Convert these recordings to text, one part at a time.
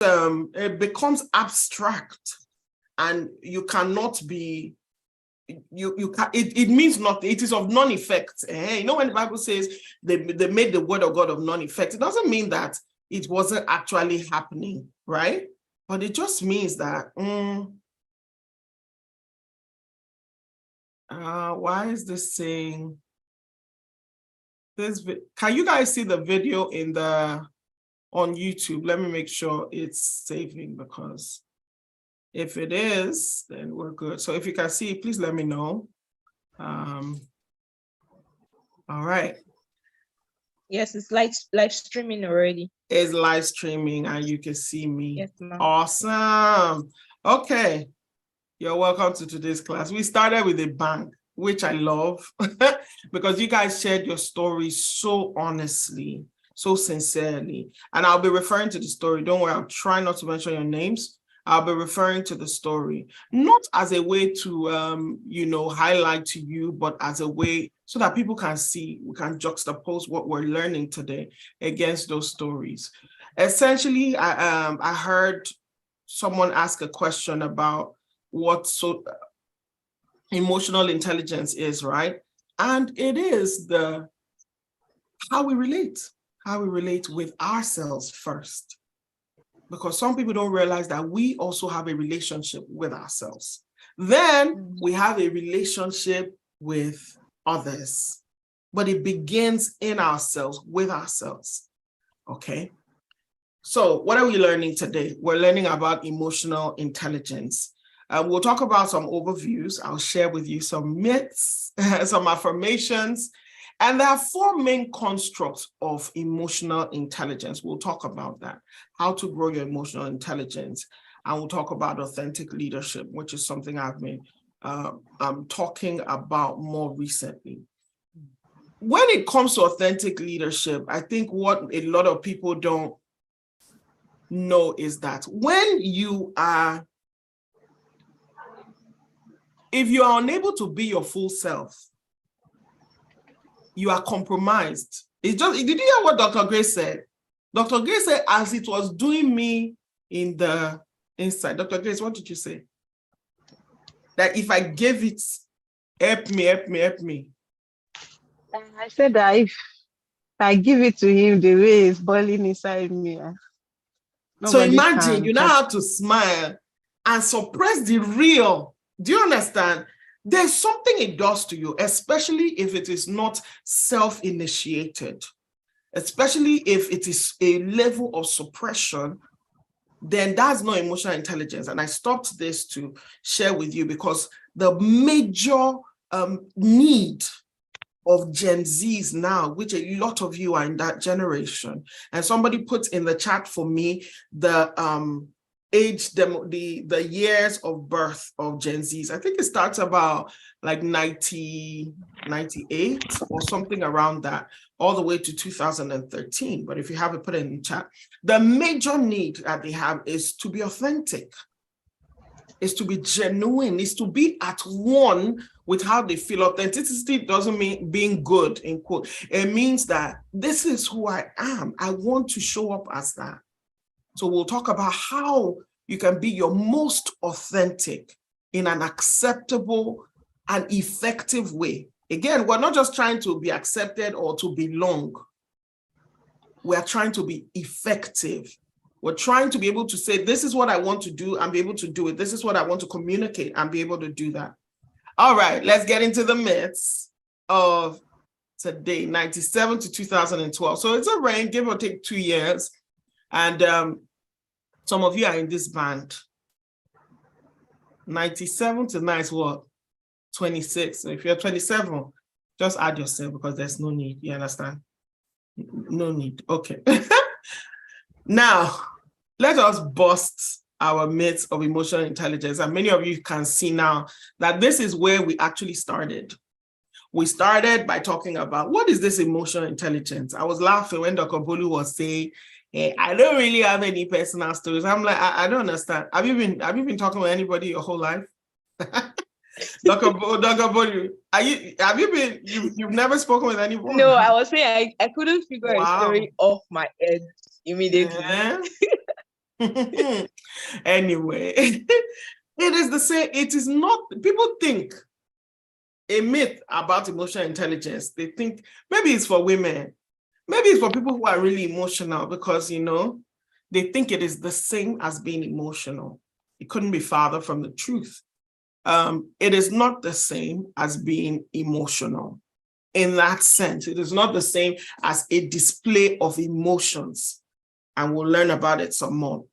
it becomes abstract, and you cannot be, it means nothing. It is of non-effect. You know, when the Bible says they made the word of God of non-effect, it doesn't mean that it wasn't actually happening, right? But it just means that why is this saying this? Can you guys see the video on YouTube? Let me make sure it's saving, because if it is, then we're good. So if you can see, please let me know. All right. Yes, it's live streaming already. It's live streaming and you can see me. Yes, ma'am. Awesome. Okay. You're welcome to today's class. We started with a bang, which I love because you guys shared your story so honestly, so sincerely. And I'll be referring to the story. Don't worry, I'll try not to mention your names. I'll be referring to the story, not as a way to, highlight to you, but as a way so that people can see, we can juxtapose what we're learning today against those stories. Essentially, I heard someone ask a question about what emotional intelligence is, right? And it is how we relate with ourselves first. Because some people don't realize that we also have a relationship with ourselves. Then we have a relationship with others, but it begins in ourselves, with ourselves, okay? So what are we learning today? We're learning about emotional intelligence. We'll talk about some overviews. I'll share with you some myths, some affirmations, and there are 4 main constructs of emotional intelligence. We'll talk about that, how to grow your emotional intelligence. And we'll talk about authentic leadership, which is something I've been talking about more recently. When it comes to authentic leadership, I think what a lot of people don't know is that if you are unable to be your full self, you are compromised. Did you hear what Dr. Grace said? Dr. Grace said, as it was doing me in the inside. Dr. Grace, what did you say? That if I gave it, help me. I said that if I give it to him the way it's boiling inside me. So imagine you now have to smile and suppress the real. Do you understand? There's something it does to you, especially if it is not self-initiated, especially if it is a level of suppression, then that's not emotional intelligence. And I stopped this to share with you because the major need of Gen Zs now, which a lot of you are in that generation, and somebody put in the chat for me the age, the years of birth of Gen Zs. I think it starts about like 98 or something around that, all the way to 2013. But if you have it, put it in the chat. The major need that they have is to be authentic, is to be genuine, is to be at one with how they feel. Authenticity doesn't mean being good, in quote. It means that this is who I am. I want to show up as that. So we'll talk about how you can be your most authentic in an acceptable and effective way. Again, we're not just trying to be accepted or to belong. We're trying to be effective. We're trying to be able to say, this is what I want to do and be able to do it. This is what I want to communicate and be able to do that. All right, let's get into the myths of today, 97 to 2012. So it's a range, give or take 2 years. And some of you are in this band. 97 to 9 is what? 26. So if you're 27, just add yourself because there's no need. You understand? No need. Okay. Now, let us bust our myths of emotional intelligence. And many of you can see now that this is where we actually started. We started by talking about what is this emotional intelligence? I was laughing when Dr. Bolu was saying, hey, I don't really have any personal stories. I'm like, I don't understand. Have you been talking with anybody your whole life? Dr. Bolu, you've never spoken with anyone? No, I was saying I couldn't figure a story off my head immediately. Yeah. Anyway, it is the same. It is not, people think a myth about emotional intelligence. They think maybe it's for women, maybe it's for people who are really emotional, because, they think it is the same as being emotional. It couldn't be farther from the truth. It is not the same as being emotional. In that sense, it is not the same as a display of emotions. And we'll learn about it some more.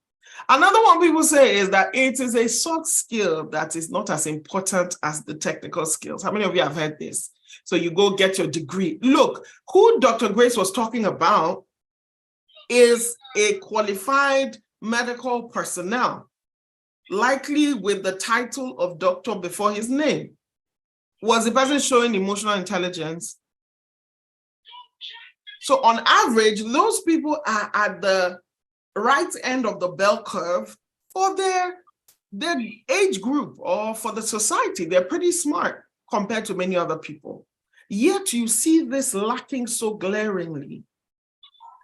Another one people say is that it is a soft skill that is not as important as the technical skills. How many of you have heard this? So you go get your degree. Look, who Dr. Grace was talking about is a qualified medical personnel, likely with the title of doctor before his name. Was the person showing emotional intelligence? So on average, those people are at the right end of the bell curve for their age group or for the society. They're pretty smart compared to many other people. Yet you see this lacking so glaringly.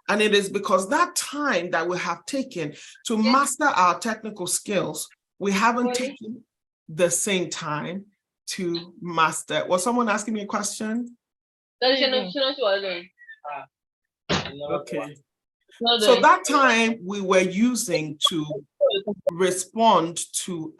And it is because that time that we have taken to master our technical skills, we haven't taken the same time to master. Was someone asking me a question? Okay. So that time we were using to respond to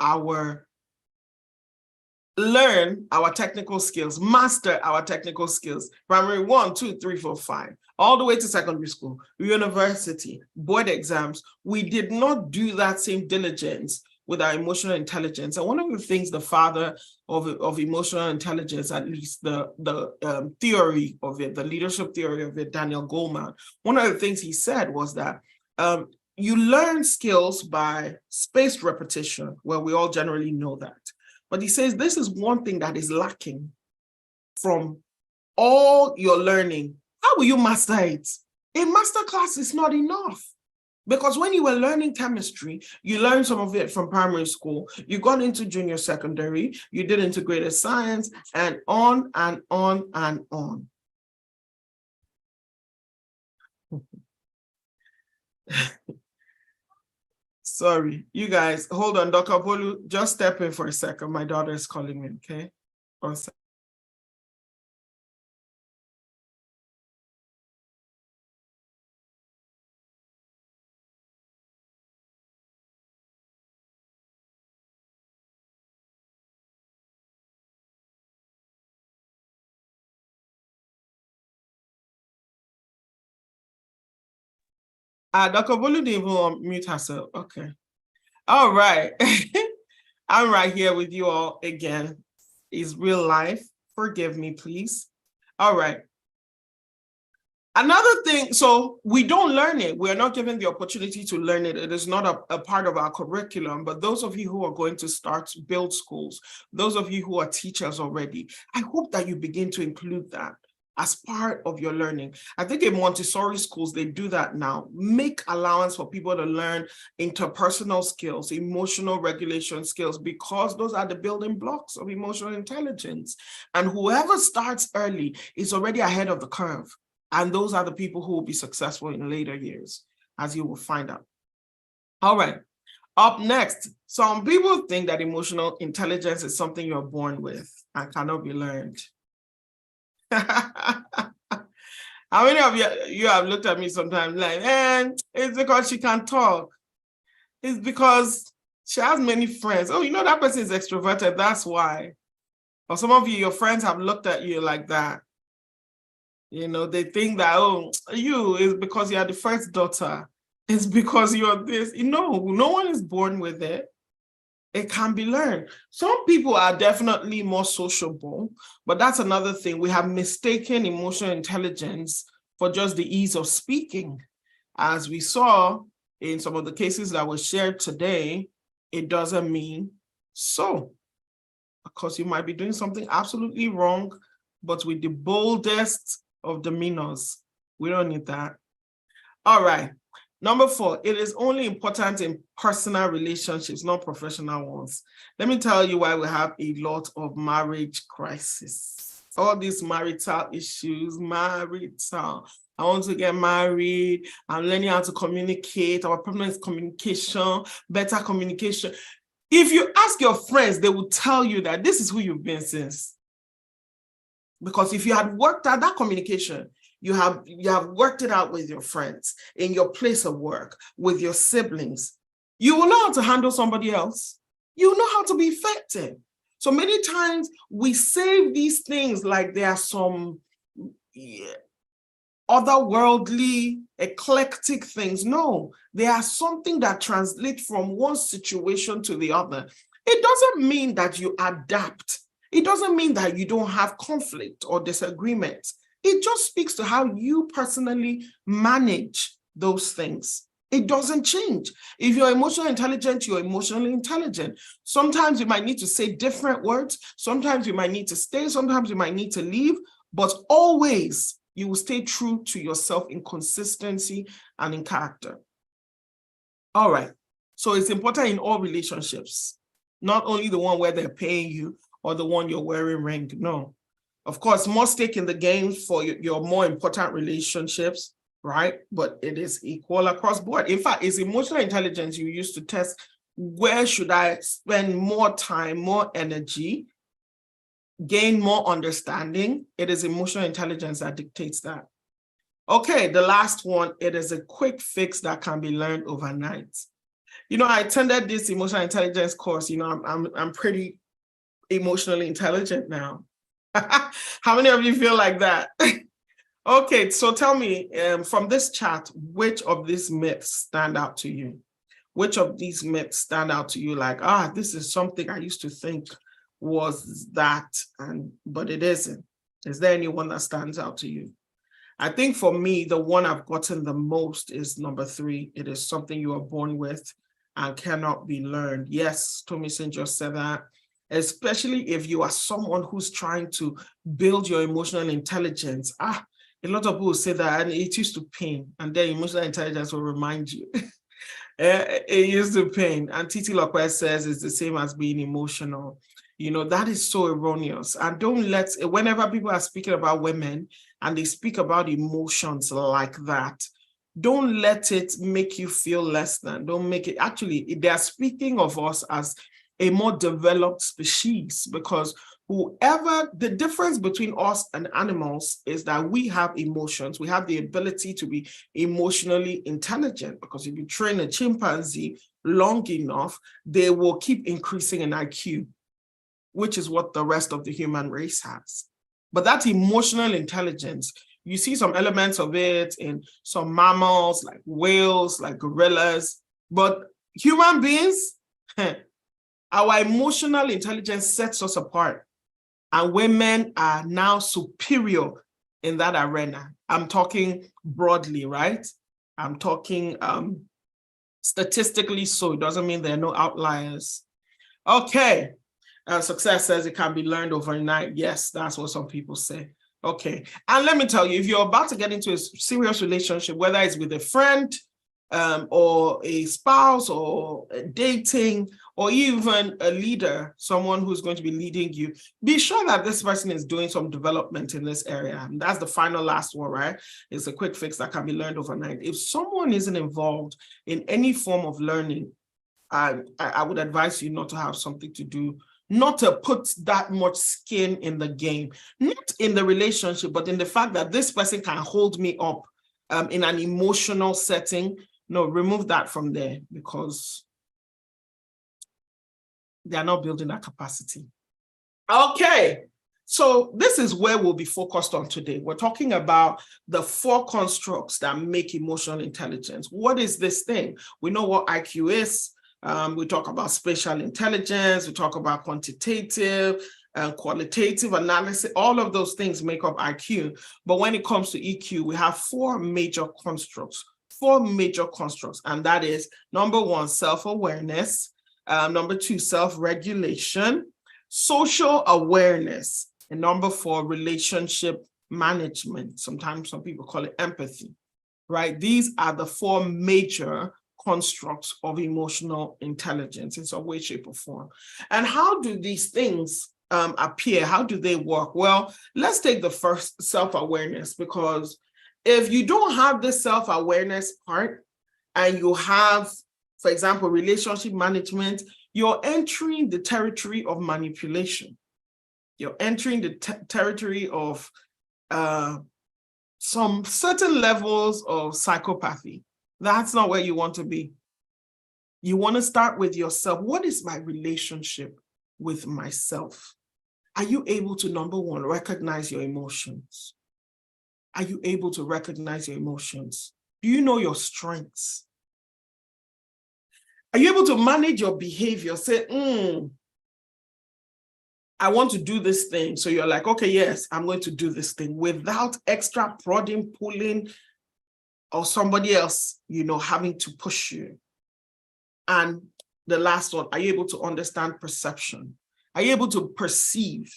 learn our technical skills, master our technical skills, primary 1, 2, 3, 4, 5, all the way to secondary school, university, board exams. We did not do that same diligence with our emotional intelligence. And one of the things the father of emotional intelligence, at least the theory of it, the leadership theory of it, Daniel Goleman, one of the things he said was that you learn skills by spaced repetition, where we all generally know that. But he says this is one thing that is lacking from all your learning. How will you master it? A master class is not enough. Because when you were learning chemistry, you learned some of it from primary school, you got into junior secondary, you did integrated science, and on and on and on. Sorry, you guys, hold on, Dr. Bolu, just step in for a second. My daughter is calling me, okay? 1 second. Dr. Bolu didn't even mute herself. Okay. All right. I'm right here with you all again. It's real life. Forgive me, please. All right. Another thing, so we don't learn it. We're not given the opportunity to learn it. It is not a part of our curriculum. But those of you who are going to start build schools, those of you who are teachers already, I hope that you begin to include that as part of your learning. I think in Montessori schools, they do that now. Make allowance for people to learn interpersonal skills, emotional regulation skills, because those are the building blocks of emotional intelligence. And whoever starts early is already ahead of the curve. And those are the people who will be successful in later years, as you will find out. All right, up next, some people think that emotional intelligence is something you're born with and cannot be learned. How many of you have looked at me sometimes like, it's because she can talk. It's because she has many friends. Oh, that person is extroverted, that's why. Or some of you, your friends have looked at you like that. They think that, oh, you is because you're the first daughter. It's because you're this. No one is born with it. It can be learned. Some people are definitely more sociable, but that's another thing. We have mistaken emotional intelligence for just the ease of speaking. As we saw in some of the cases that were shared today, it doesn't mean so. Because you might be doing something absolutely wrong, but with the boldest of demeanors. We don't need that. All right. Number 4, it is only important in personal relationships, not professional ones. Let me tell you why we have a lot of marriage crisis. All these marital issues, I want to get married. I'm learning how to communicate. Our problem is communication, better communication. If you ask your friends, they will tell you that this is who you've been since. Because if you had worked out that communication, you have worked it out with your friends, in your place of work, with your siblings, you will know how to handle somebody else. You know how to be effective. So many times we say these things like there are some otherworldly, eclectic things. No, they are something that translates from one situation to the other. It doesn't mean that you adapt. It doesn't mean that you don't have conflict or disagreement. It just speaks to how you personally manage those things. It doesn't change. If you're emotionally intelligent, you're emotionally intelligent. Sometimes you might need to say different words. Sometimes you might need to stay. Sometimes you might need to leave. But always you will stay true to yourself in consistency and in character. All right. So it's important in all relationships, not only the one where they're paying you or the one you're wearing ring. No. Of course, more stake in the game for your more important relationships, right? But it is equal across board. In fact, it's emotional intelligence you use to test where should I spend more time, more energy, gain more understanding. It is emotional intelligence that dictates that. Okay, the last one, it is a quick fix that can be learned overnight. You know, I attended this emotional intelligence course. You know, I'm pretty emotionally intelligent now. How many of you feel like that? Okay, so tell me from this chat, which of these myths stand out to you? Which of these myths stand out to you like, this is something I used to think was that, but it isn't? Is there anyone that stands out to you? I think for me, the one I've gotten the most is number 3. It is something you are born with and cannot be learned. Yes, Tomisin just said that. Especially if you are someone who's trying to build your emotional intelligence. A lot of people say that, and it used to pain, and then emotional intelligence will remind you. It used to pain. And Titi Lopez says it's the same as being emotional. You know, that is so erroneous. And don't let, whenever people are speaking about women and they speak about emotions like that, don't let it make you feel less than. Don't make it, actually, they are speaking of us as a more developed species, because the difference between us and animals is that we have emotions. We have the ability to be emotionally intelligent, because if you train a chimpanzee long enough, they will keep increasing in IQ, which is what the rest of the human race has. But that emotional intelligence, you see some elements of it in some mammals like whales, like gorillas, but human beings, our emotional intelligence sets us apart, and women are now superior in that arena. I'm talking broadly, right? I'm talking statistically, so it doesn't mean there are no outliers. Okay, Success says it can be learned overnight. Yes, that's what some people say. Okay, and let me tell you, if you're about to get into a serious relationship, whether it's with a friend or a spouse or dating, or even a leader, someone who's going to be leading you, be sure that this person is doing some development in this area. And that's the final last one, right? It's a quick fix that can be learned overnight. If someone isn't involved in any form of learning, I would advise you not to have something to do, not to put that much skin in the game, not in the relationship, but in the fact that this person can hold me up in an emotional setting. No, remove that from there, because they are not building that capacity. Okay, so this is where we'll be focused on today. We're talking about the 4 constructs that make emotional intelligence. What is this thing? We know what IQ is. We talk about spatial intelligence. We talk about quantitative and qualitative analysis. All of those things make up IQ. But when it comes to EQ, we have 4 major constructs. 4 major constructs, and that is number 1, self-awareness. Number 2, self-regulation, social awareness, and number 4, relationship management. Sometimes some people call it empathy, right? These are the 4 major constructs of emotional intelligence in some way, shape, or form. And how do these things appear? How do they work? Well, let's take the first, self-awareness, because if you don't have this self-awareness part and you have, for example, relationship management, you're entering the territory of manipulation. You're entering the territory of some certain levels of psychopathy. That's not where you want to be. You want to start with yourself. What is my relationship with myself? Are you able to, number one, recognize your emotions? Are you able to recognize your emotions? Do you know your strengths? Are you able to manage your behavior? Say, I want to do this thing. So you're like, okay, yes, I'm going to do this thing without extra prodding, pulling, or somebody else, having to push you. And the last one, are you able to understand perception? Are you able to perceive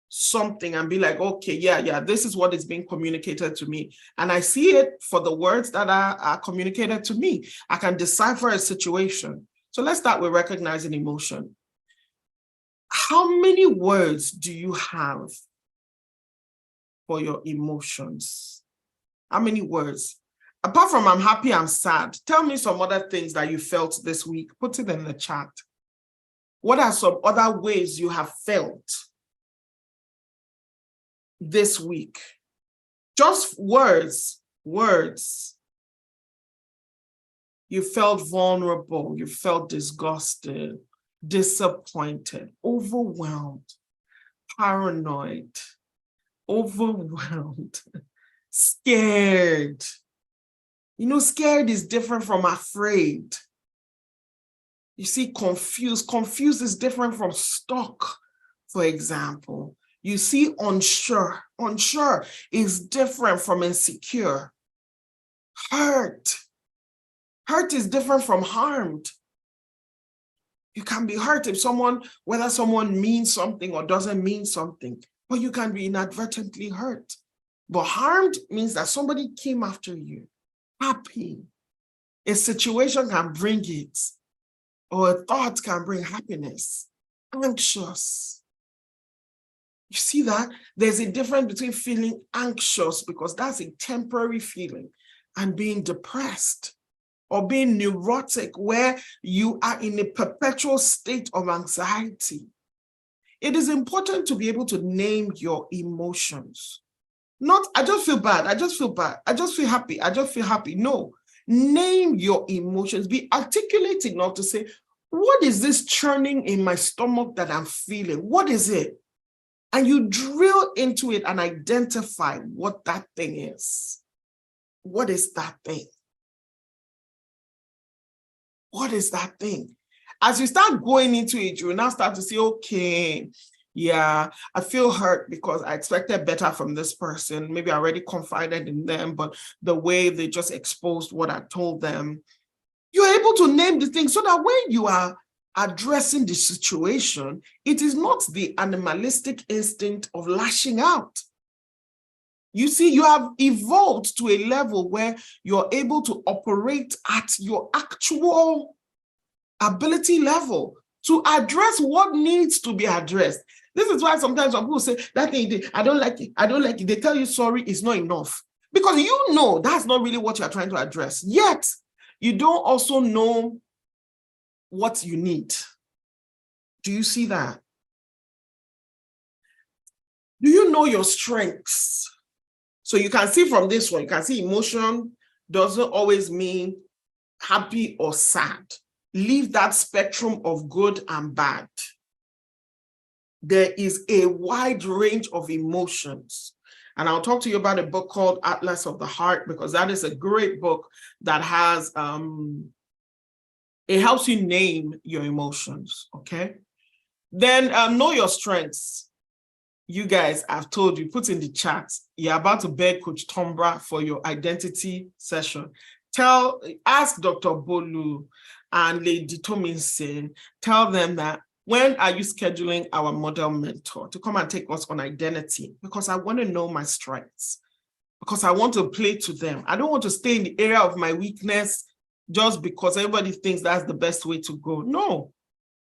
something and be like, okay, yeah, this is what is being communicated to me. And I see it for the words that are communicated to me. I can decipher a situation. So let's start with recognizing emotion. How many words do you have for your emotions? How many words? Apart from I'm happy, I'm sad, tell me some other things that you felt this week. Put it in the chat. What are some other ways you have felt this week? Just words. You felt vulnerable, you felt disgusted, disappointed, overwhelmed, paranoid, overwhelmed, scared. Scared is different from afraid. You see, confused. Confused is different from stuck, for example. You see, unsure. Unsure is different from insecure. Hurt. Hurt is different from harmed. You can be hurt if whether someone means something or doesn't mean something, but you can be inadvertently hurt. But harmed means that somebody came after you. Happy. A situation can bring it, or a thought can bring happiness. Anxious. You see that? There's a difference between feeling anxious, because that's a temporary feeling, and being depressed or being neurotic, where you are in a perpetual state of anxiety. It is important to be able to name your emotions. Not, I just feel bad, I just feel bad, I just feel happy, I just feel happy. No, name your emotions. Be articulate enough to say, what is this churning in my stomach that I'm feeling? What is it? And you drill into it and identify what that thing is. What is that thing? What is that thing? As you start going into it, you will now start to say, okay, yeah, I feel hurt because I expected better from this person. Maybe I already confided in them, but the way they just exposed what I told them. You're able to name the thing so that when you are addressing the situation, it is not the animalistic instinct of lashing out. You see, you have evolved to a level where you're able to operate at your actual ability level to address what needs to be addressed. This is why sometimes when people say, that thing, I don't like it, I don't like it, they tell you sorry is not enough. Because you know that's not really what you're trying to address. Yet, you don't also know what you need. Do you see that? Do you know your strengths? So you can see from this one, you can see emotion doesn't always mean happy or sad. Leave that spectrum of good and bad. There is a wide range of emotions. And I'll talk to you about a book called Atlas of the Heart, because that is a great book that has, it helps you name your emotions, okay? Then know your strengths. You guys, I've told you, put in the chat, you're about to beg Coach Tombra for your identity session. Ask Dr. Bolu and Lady Tominson, tell them that, when are you scheduling our model mentor to come and take us on identity? Because I want to know my strengths, because I want to play to them. I don't want to stay in the area of my weakness just because everybody thinks that's the best way to go. No,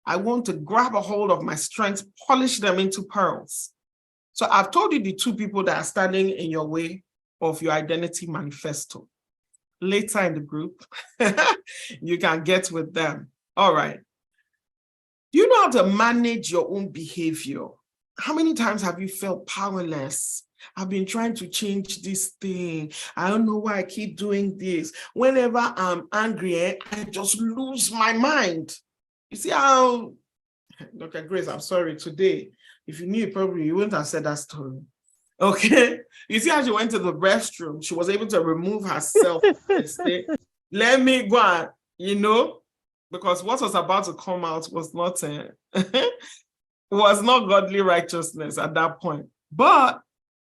I want to grab a hold of my strengths, polish them into pearls. So I've told you the two people that are standing in your way of your identity manifesto. Later in the group, you can get with them. All right. Do you know how to manage your own behavior? How many times have you felt powerless? I've been trying to change this thing. I don't know why I keep doing this. Whenever I'm angry, I just lose my mind. You see how, Dr. Grace, I'm sorry, today, if you knew it probably, you wouldn't have said that story. Okay. You see how she went to the restroom, she was able to remove herself and say, let me go on, because what was about to come out was not was not godly righteousness at that point. But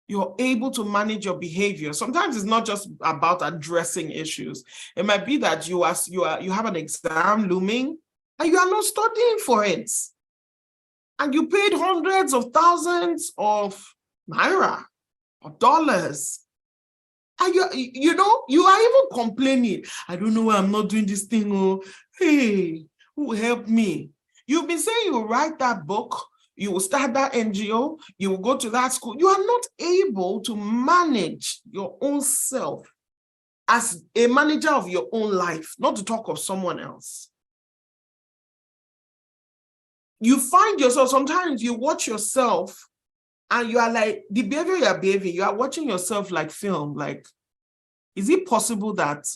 you're able to manage your behavior. Sometimes it's not just about addressing issues. It might be that you have an exam looming and you are not studying for it. And you paid hundreds of thousands of naira or dollars. And you are even complaining. I don't know why I'm not doing this thing. Oh, hey, who help me? You've been saying you will write that book, you will start that NGO, you will go to that school. You are not able to manage your own self as a manager of your own life, not to talk of someone else. You find yourself, sometimes you watch yourself and you are like, the behavior you are behaving, you are watching yourself like film, like, is it possible that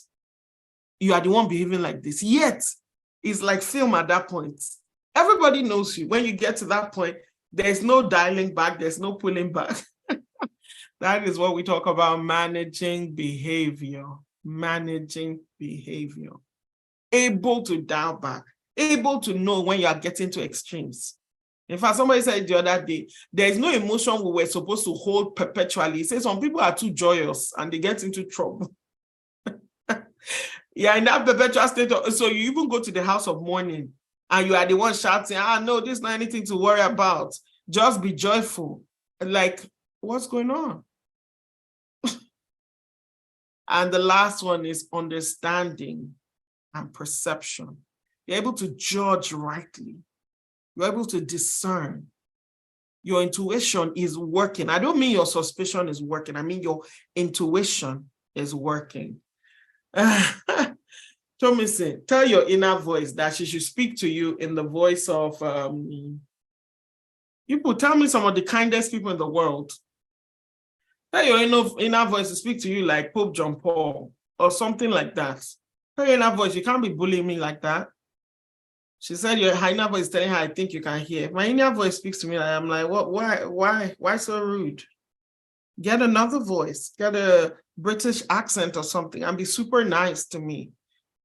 you are the one behaving like this? Yet, it's like film at that point. Everybody knows you. When you get to that point, there's no dialing back, there's no pulling back. That is what we talk about, managing behavior. Managing behavior. Able to dial back, able to know when you are getting to extremes. In fact, somebody said the other day, there is no emotion we were supposed to hold perpetually. Say some people are too joyous and they get into trouble. Yeah, in that perpetual state. So you even go to the house of mourning and you are the one shouting, no, this is not anything to worry about. Just be joyful. Like, what's going on? And the last one is understanding and perception. You're able to judge rightly. You're able to discern. Your intuition is working. I don't mean your suspicion is working. I mean your intuition is working. Tomisi, tell your inner voice that she should speak to you in the voice of people. Tell me some of the kindest people in the world. Tell your inner voice to speak to you like Pope John Paul or something like that. Tell your inner voice, you can't be bullying me like that. She said your inner voice is telling her, I think you can hear. My inner voice speaks to me. I'm like, what? Why so rude? Get another voice. Get a British accent or something and be super nice to me.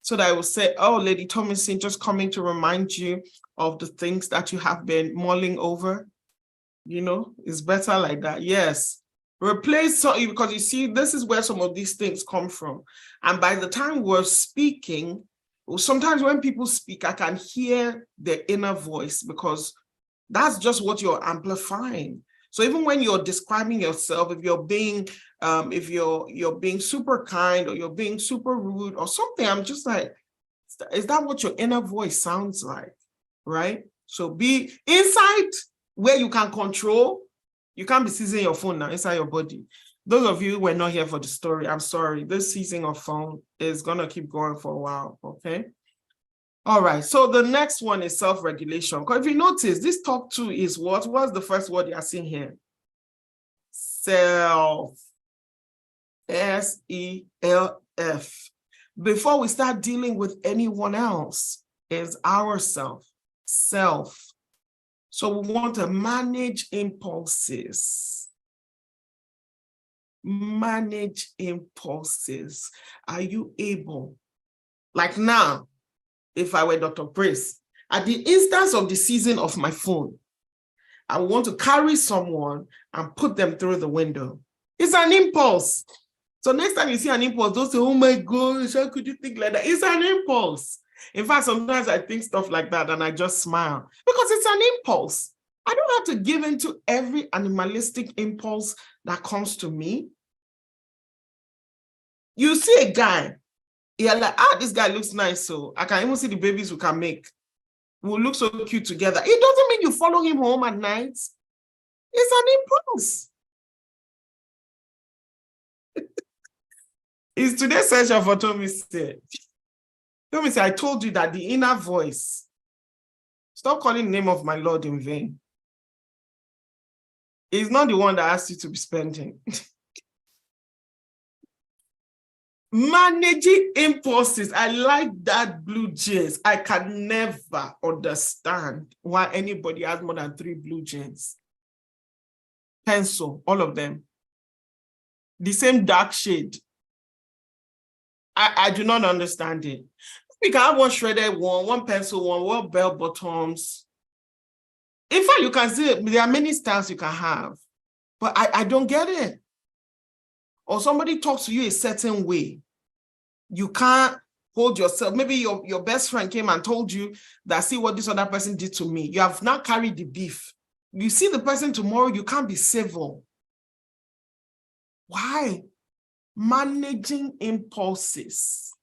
So that I will say, oh, Lady Thomason, just coming to remind you of the things that you have been mulling over. It's better like that. Yes. Replace, because you see, this is where some of these things come from. And by the time we're speaking, sometimes when people speak, I can hear their inner voice because that's just what you're amplifying. So even when you're describing yourself, if you're being super kind or you're being super rude or something, I'm just like, is that what your inner voice sounds like? Right? So be inside where you can control. You can't be seizing your phone now inside your body. Those of you who were not here for the story, I'm sorry. This seizing of phone is going to keep going for a while, okay? All right, so the next one is self-regulation. Because if you notice, this top two is what? What's the first word you are seeing here? Self. S-E-L-F. Before we start dealing with anyone else, is ourself. Self. So we want to manage impulses. Manage impulses. Are you able? Like now, if I were Dr. Grace, at the instance of the seizing of my phone, I want to carry someone and put them through the window. It's an impulse. So next time you see an impulse, don't say, oh my gosh, how could you think like that? It's an impulse. In fact, sometimes I think stuff like that and I just smile because it's an impulse. I don't have to give in to every animalistic impulse that comes to me. You see a guy, you're like, this guy looks nice, so I can even see the babies we can make. We'll look so cute together. It doesn't mean you follow him home at night. It's an impulse. It's today's session for Tommy said. Tommy said, I told you that the inner voice, stop calling the name of my Lord in vain. It's not the one that asked you to be spending. Managing impulses. I like that blue jeans. I can never understand why anybody has more than 3 blue jeans. Pencil, all of them. The same dark shade. I do not understand it. We can have one shredded one pencil one bell bottoms. In fact, you can see there are many styles you can have, but I don't get it. Or somebody talks to you a certain way. You can't hold yourself. Maybe your best friend came and told you that, see what this other person did to me. You have now carried the beef. You see the person tomorrow, you can't be civil. Why? Managing impulses.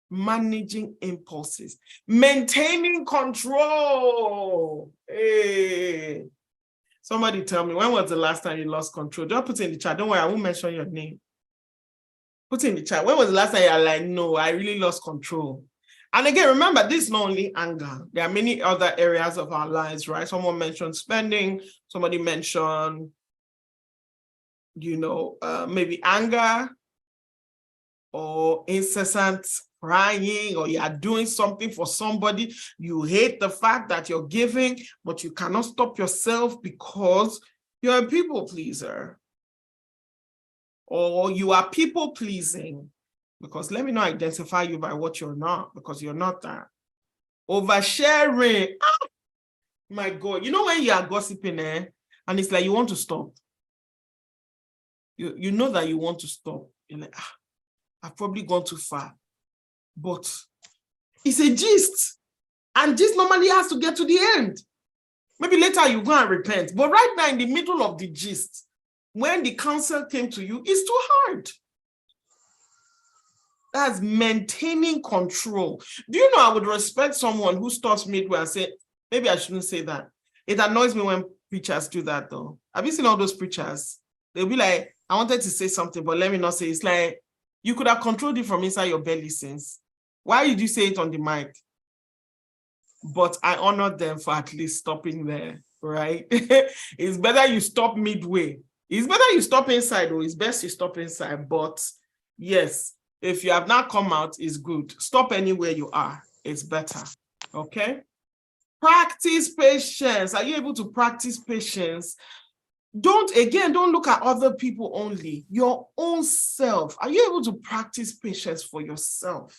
Managing impulses. Maintaining control. Hey. Somebody tell me, when was the last time you lost control? Don't put it in the chat. Don't worry, I won't mention your name. Put it in the chat. When was the last time you're like, no, I really lost control? And again, remember, this is not only anger. There are many other areas of our lives, right? Someone mentioned spending. Somebody mentioned, maybe anger or incessant crying, or you are doing something for somebody. You hate the fact that you're giving, but you cannot stop yourself because you're a people pleaser. Or you are people pleasing, because let me not identify you by what you're not, because you're not that. Oversharing. Ah, my God. You know when you are gossiping, and it's like you want to stop. You know that you want to stop. You're like, I've probably gone too far. But it's a gist. And gist normally has to get to the end. Maybe later you go and repent. But right now in the middle of the gist, when the counsel came to you, it's too hard. That's maintaining control. Do you know I would respect someone who stops midway and say, maybe I shouldn't say that. It annoys me when preachers do that though. Have you seen all those preachers? They'll be like, I wanted to say something, but let me not say. It's like, you could have controlled it from inside your belly since. Why did you say it on the mic? But I honor them for at least stopping there, right? It's better you stop midway. It's better you stop inside, or it's best you stop inside. But yes, if you have not come out, it's good. Stop anywhere you are. It's better, okay? Practice patience. Are you able to practice patience? Don't look at other people only. Your own self. Are you able to practice patience for yourself?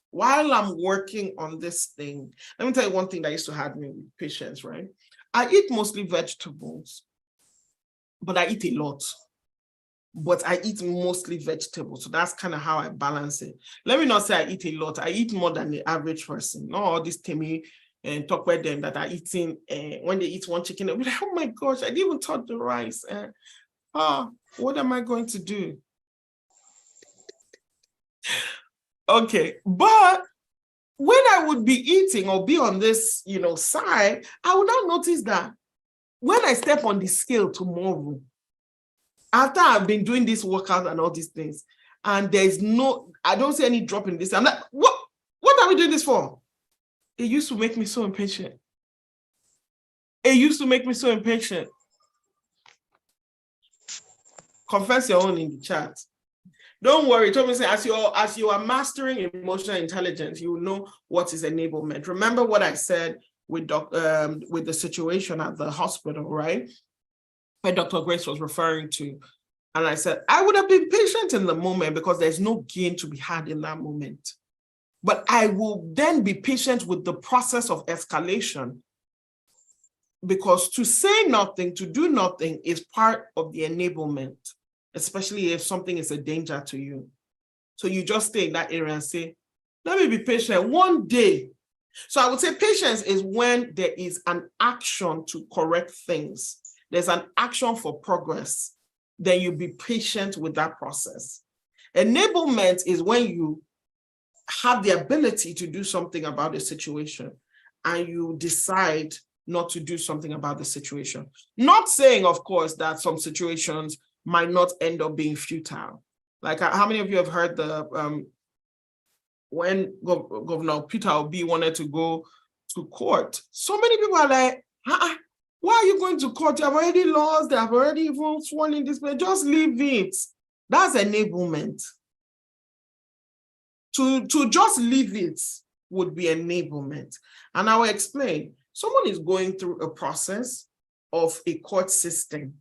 While I'm working on this thing, let me tell you one thing that used to have me with patience, right? I eat mostly vegetables, but I eat a lot. But I eat mostly vegetables. So that's kind of how I balance it. Let me not say I eat a lot. I eat more than the average person. Not all this Timmy and talk about them that are eating, when they eat one chicken, they'll be like, oh my gosh, I didn't even touch the rice. What am I going to do? Okay, but when I would be eating or be on this, side, I would not notice that when I step on the scale tomorrow, after I've been doing this workout and all these things, and I don't see any drop in this. I'm like, what are we doing this for? It used to make me so impatient. Confess your own in the chat. Don't worry, Tommy said, as you are mastering emotional intelligence, you will know what is enablement. Remember what I said with the situation at the hospital, right? Where Dr. Grace was referring to. And I said, I would have been patient in the moment because there's no gain to be had in that moment. But I will then be patient with the process of escalation, because to say nothing, to do nothing is part of the enablement, especially if something is a danger to you. So you just stay in that area and say, let me be patient one day. So I would say patience is when there is an action to correct things. There's an action for progress. Then you be patient with that process. Enablement is when you have the ability to do something about the situation and you decide not to do something about the situation. Not saying, of course, that some situations might not end up being futile. Like, how many of you have heard the when Governor Peter Obi wanted to go to court? So many people are like, why are you going to court? You have already lost. They have already even sworn in this place. Just leave it. That's enablement. To just leave it would be enablement. And I will explain. Someone is going through a process of a court system.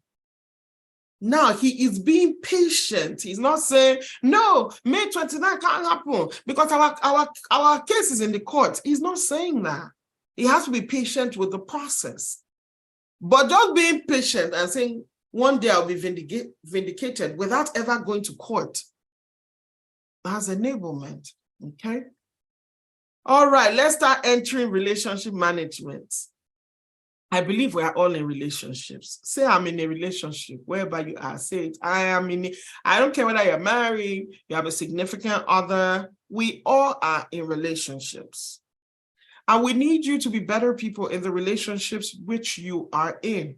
Now he is being patient. He's not saying, no, May 29 can't happen because our case is in the court. He's not saying that. He has to be patient with the process. But just being patient and saying, one day I'll be vindicated without ever going to court, that's enablement, okay? All right, let's start entering relationship management. I believe we are all in relationships. Say I'm in a relationship, wherever you are. Say it, I don't care whether you're married, you have a significant other. We all are in relationships. And we need you to be better people in the relationships which you are in.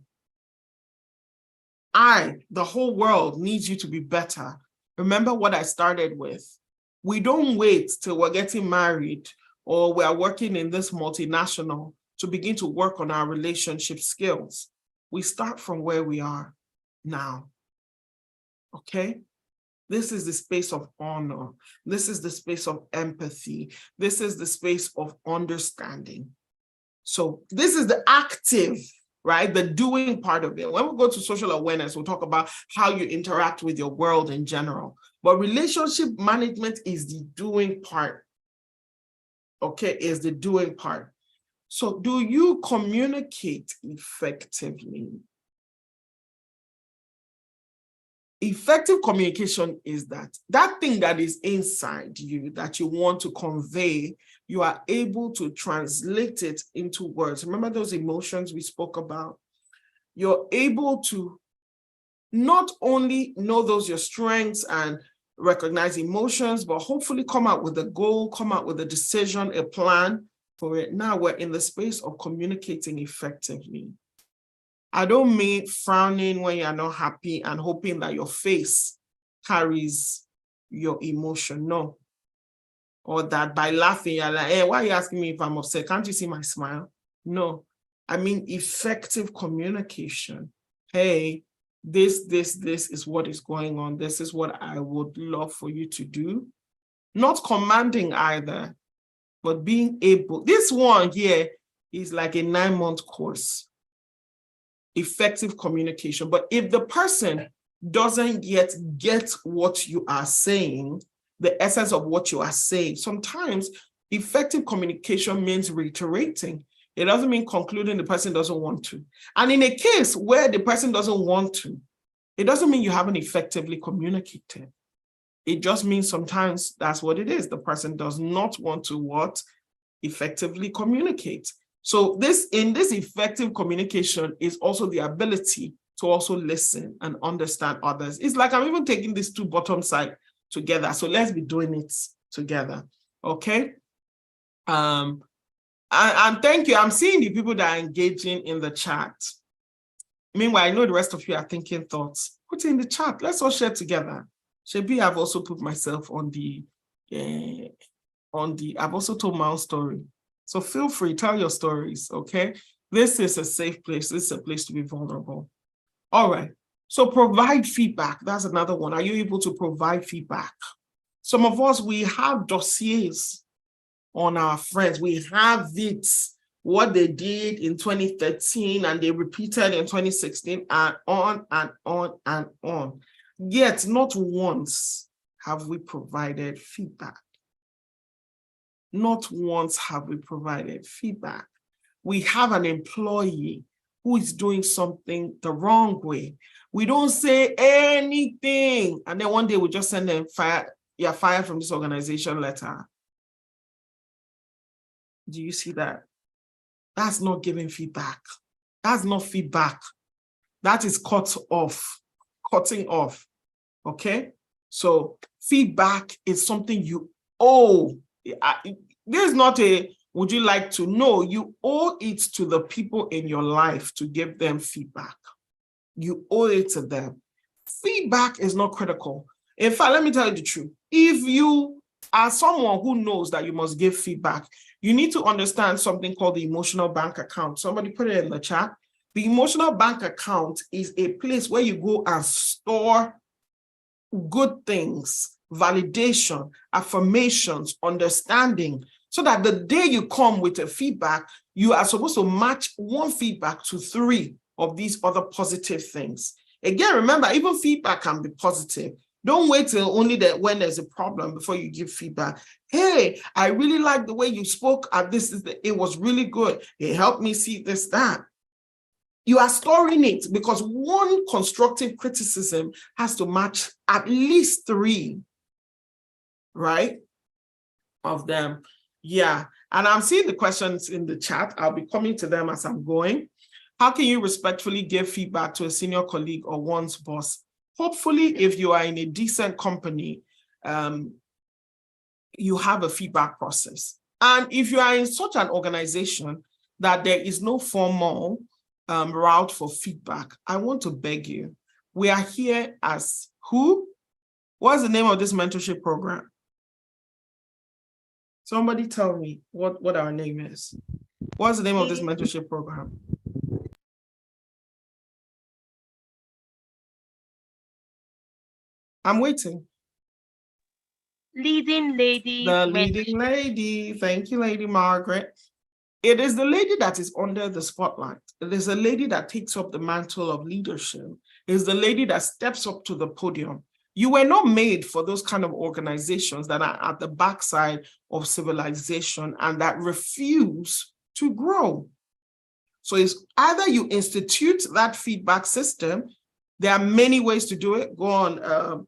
The whole world needs you to be better. Remember what I started with. We don't wait till we're getting married or we are working in this multinational to begin to work on our relationship skills. We start from where we are now, okay? This is the space of honor. This is the space of empathy. This is the space of understanding. So this is the active, right? The doing part of it. When we go to social awareness, we'll talk about how you interact with your world in general. But relationship management is the doing part, okay? Is the doing part. So do you communicate effectively? Effective communication is that thing that is inside you that you want to convey, you are able to translate it into words. Remember those emotions we spoke about? You're able to not only know those your strengths and recognize emotions, but hopefully come out with a goal, come out with a decision, a plan for it. Now we're in the space of communicating effectively. I don't mean frowning when you're not happy and hoping that your face carries your emotion, no. Or that by laughing, you're like, hey, why are you asking me if I'm upset? Can't you see my smile? No, I mean effective communication. Hey, this is what is going on. This is what I would love for you to do. Not commanding either, but being able. This one here is like a 9-month course. Effective communication. But if the person doesn't yet get what you are saying, the essence of what you are saying, sometimes effective communication means reiterating. It doesn't mean concluding the person doesn't want to. And in a case where the person doesn't want to, it doesn't mean you haven't effectively communicated. It just means sometimes that's what it is. The person does not want to what? Effectively communicate. So in this effective communication is also the ability to also listen and understand others. It's like I'm even taking these two bottom side together. So let's be doing it together. Okay. And thank you. I'm seeing the people that are engaging in the chat. Meanwhile, I know the rest of you are thinking thoughts. Put it in the chat. Let's all share together. Shebi, I've also put myself on the, I've also told my own story. So feel free, tell your stories, okay? This is a safe place. This is a place to be vulnerable. All right, so provide feedback. That's another one. Are you able to provide feedback? Some of us, we have dossiers on our friends. We have it, what they did in 2013 and they repeated in 2016 and on and on and on. Yet not once have we provided feedback. Not once have we provided feedback. We have an employee who is doing something the wrong way. We don't say anything. And then one day we just send them, you're fired from this organization letter. Do you see that? That's not giving feedback. That's not feedback. That is cutting off. Okay? So feedback is something you owe. This is not a, would you like to know? You owe it to the people in your life to give them feedback. You owe it to them. Feedback is not critical. In fact, let me tell you the truth. If you are someone who knows that you must give feedback, you need to understand something called the emotional bank account. Somebody put it in the chat. The emotional bank account is a place where you go and store good things, validation, affirmations, understanding, so that the day you come with a feedback, you are supposed to match one feedback to 3 of these other positive things. Again, remember, even feedback can be positive. Don't wait till only when there's a problem before you give feedback. Hey, I really like the way you spoke at this. It was really good. It helped me see this, that. You are storing it because one constructive criticism has to match at least 3, right, of them. Yeah, and I'm seeing the questions in the chat. I'll be coming to them as I'm going. How can you respectfully give feedback to a senior colleague or one's boss? Hopefully, if you are in a decent company, you have a feedback process. And if you are in such an organization that there is no formal route for feedback, I want to beg you. We are here as who? What's the name of this mentorship program? Somebody tell me what our name is. What's the name of this mentorship program? I'm waiting. Leading Lady. The Leading Lady. Thank you, Lady Margaret. It is the lady that is under the spotlight. It is the lady that takes up the mantle of leadership. It is the lady that steps up to the podium. You were not made for those kind of organizations that are at the backside of civilization and that refuse to grow. So it's either you institute that feedback system. There are many ways to do it. Go on,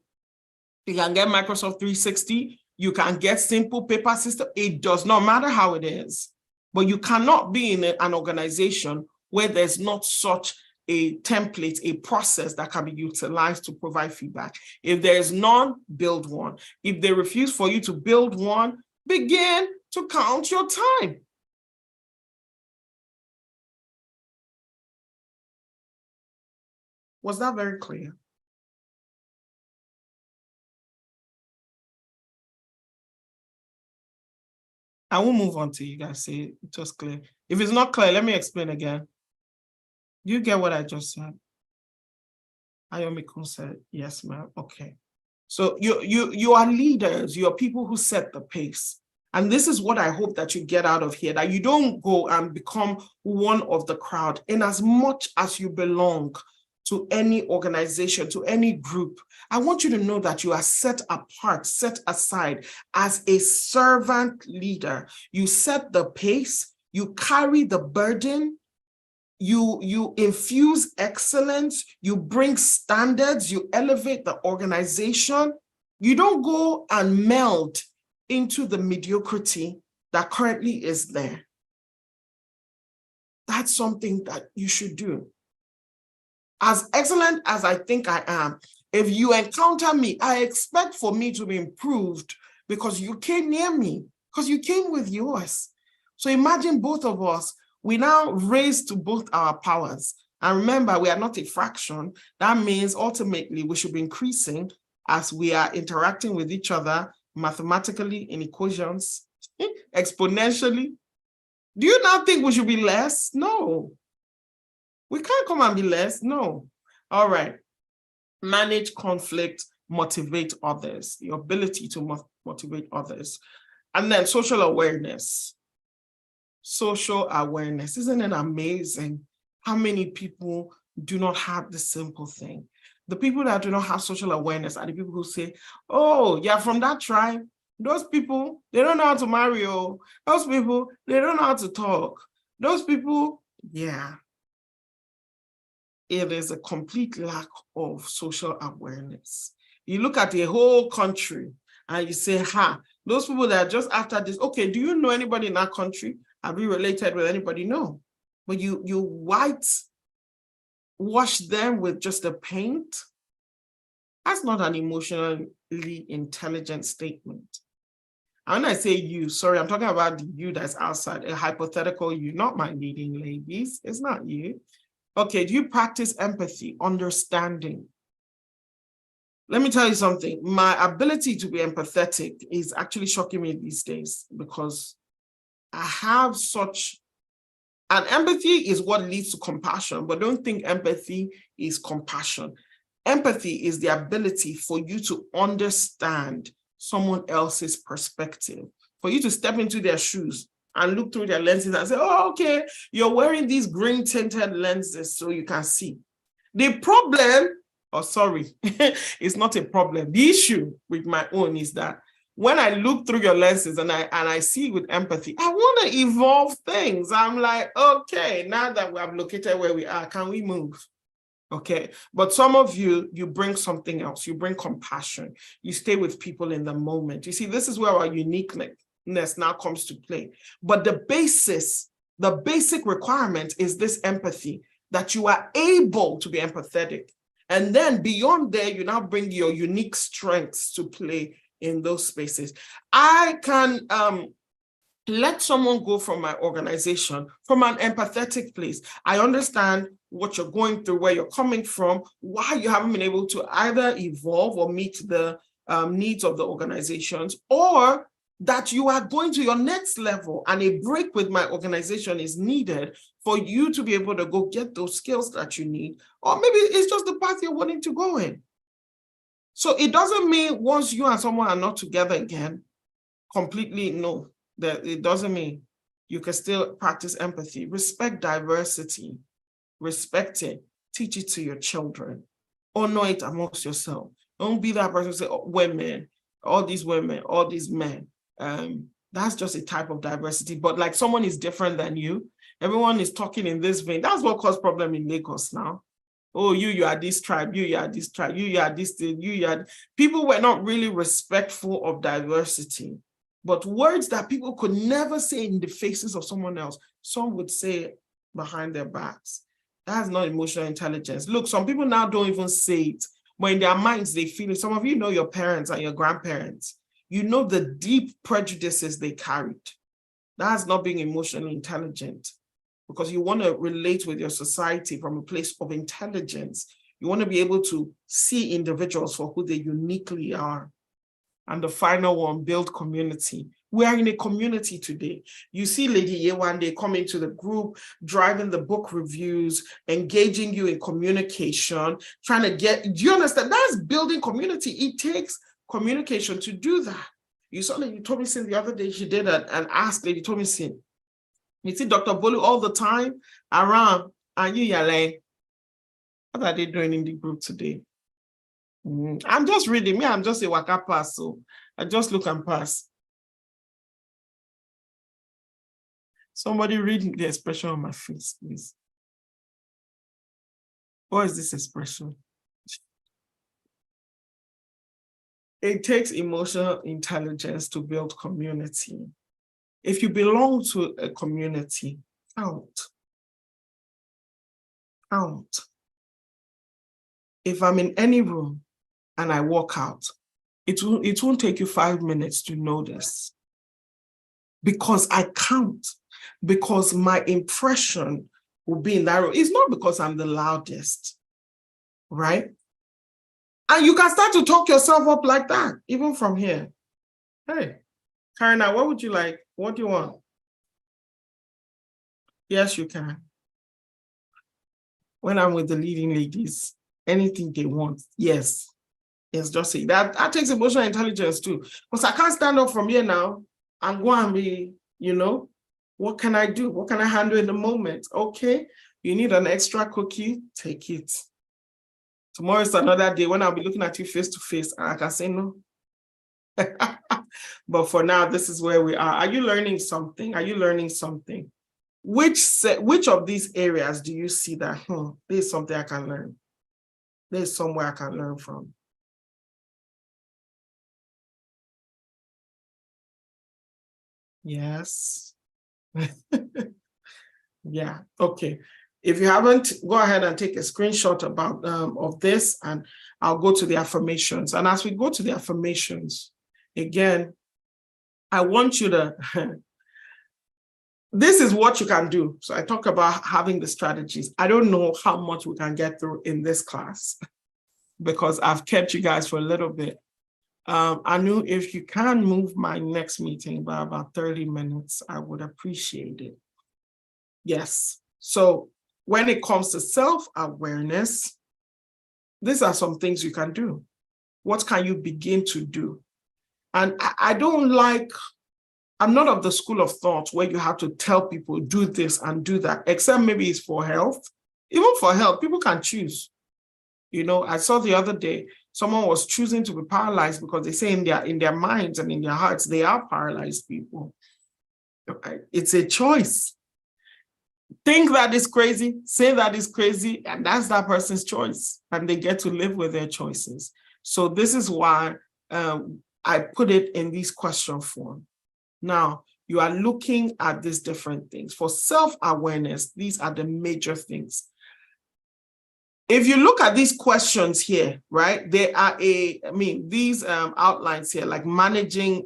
you can get Microsoft 360. You can get simple paper system. It does not matter how it is. But you cannot be in an organization where there's not such a template, a process that can be utilized to provide feedback. If there is none, build one. If they refuse for you to build one, begin to count your time. Was that very clear? I will move on to you guys say it was clear. If it's not clear, let me explain again. You get what I just said? Ayomiko said, yes, ma'am. Okay. So you are leaders, you are people who set the pace. And this is what I hope that you get out of here, that you don't go and become one of the crowd. In as much as you belong to any organization, to any group, I want you to know that you are set apart, set aside as a servant leader. You set the pace, you carry the burden, you infuse excellence, you bring standards, you elevate the organization. You don't go and meld into the mediocrity that currently is there. That's something that you should do. As excellent as I think I am, if you encounter me, I expect for me to be improved because you came near me, because you came with yours. So imagine both of us, we now raise to both our powers. And remember, we are not a fraction. That means ultimately we should be increasing as we are interacting with each other mathematically in equations, exponentially. Do you now think we should be less? No. We can't come and be less. No. All right. Manage conflict, motivate others, the ability to motivate others. And then social awareness. Social awareness. Isn't it amazing how many people do not have this simple thing? The people that do not have social awareness are the people who say, oh, yeah, from that tribe, those people, they don't know how to marry. Oh, those people, they don't know how to talk. Those people, yeah. It is a complete lack of social awareness. You look at the whole country and you say, those people that are just after this, okay, do you know anybody in that country? Have you related with anybody? No. But you whitewash them with just a paint. That's not an emotionally intelligent statement. And when I say you, sorry, I'm talking about the you that's outside, a hypothetical you, not my leading ladies. It's not you. Okay, do you practice empathy, understanding? let me tell you something. My ability to be empathetic is actually shocking me these days because I have such, and empathy is what leads to compassion, but don't think empathy is compassion. Empathy is the ability for you to understand someone else's perspective, for you to step into their shoes and look through their lenses and say, oh, okay, you're wearing these green tinted lenses so you can see. The problem, it's not a problem. The issue with my own is that when I look through your lenses and I see with empathy, I want to evolve things. I'm like, okay, now that we have located where we are, can we move? Okay, but some of you bring something else. You bring compassion. You stay with people in the moment. You see, this is where our uniqueness now comes to play. But the basic requirement is this empathy, that you are able to be empathetic. And then beyond there, you now bring your unique strengths to play in those spaces. I can let someone go from my organization from an empathetic place. I understand what you're going through, where you're coming from, why you haven't been able to either evolve or meet the needs of the organizations, or that you are going to your next level and a break with my organization is needed for you to be able to go get those skills that you need, or maybe it's just the path you're wanting to go in. So it doesn't mean once you and someone are not together again, completely no. That it doesn't mean you can still practice empathy. Respect diversity, respect it, teach it to your children, honor it amongst yourself. Don't be that person who say, oh, women, all these men. That's just a type of diversity. But like someone is different than you, everyone is talking in this vein. That's what caused problem in Lagos now. Oh, you are this tribe, you are this tribe, you are this thing, people were not really respectful of diversity. But words that people could never say in the faces of someone else, some would say behind their backs. That's not emotional intelligence. Look, some people now don't even say it, but in their minds, they feel it. Some of you know your parents and your grandparents. You know the deep prejudices they carried. That's not being emotionally intelligent, because you want to relate with your society from a place of intelligence. You want to be able to see individuals for who they uniquely are. And the final one, build community. We are in a community today. You see Lady Yewande come into the group, driving the book reviews, engaging you in communication, trying to get, do you understand? That's building community. It takes communication to do that. You saw Lady Thomason the other day, she did an ask Lady Thomason. You see Dr. Bolu all the time around, and you like, what are they doing in the group today? I'm just reading. I'm just a waka pass, so I just look and pass. Somebody read the expression on my face, please. What is this expression? It takes emotional intelligence to build community. If you belong to a community, count. If I'm in any room and I walk out, it won't take you 5 minutes to notice, because I count, because my impression will be in that room. It's not because I'm the loudest, right? And you can start to talk yourself up like that, even from here. Hey, Karina, what would you like? What do you want? Yes, you can. When I'm with the leading ladies, anything they want, yes, just say that. That takes emotional intelligence too, because I can't stand up from here now and go and be, what can I do? What can I handle in the moment? Okay, you need an extra cookie, take it. Tomorrow is another day when I'll be looking at you face to face and I can say no. But for now, this is where we are. Are you learning something? Are you learning something? Which of these areas do you see that, there's something I can learn? There's somewhere I can learn from. Yes. Yeah, okay. If you haven't, go ahead and take a screenshot about of this, and I'll go to the affirmations. And as we go to the affirmations, again, I want you to, this is what you can do. So I talk about having the strategies. I don't know how much we can get through in this class. because I've kept you guys for a little bit. Anu, if you can move my next meeting by about 30 minutes, I would appreciate it. Yes. So when it comes to self-awareness, these are some things you can do. What can you begin to do? And I don't like, I'm not of the school of thought where you have to tell people do this and do that, except maybe it's for health. Even for health, people can choose. You know, I saw the other day, someone was choosing to be paralyzed because they say in their minds and in their hearts, they are paralyzed people. It's a choice. Think that is crazy, say that is crazy, and that's that person's choice. And they get to live with their choices. So this is why I put it in this question form. Now, you are looking at these different things. For self-awareness, these are the major things. If you look at these questions here, right, there are these outlines here, like managing,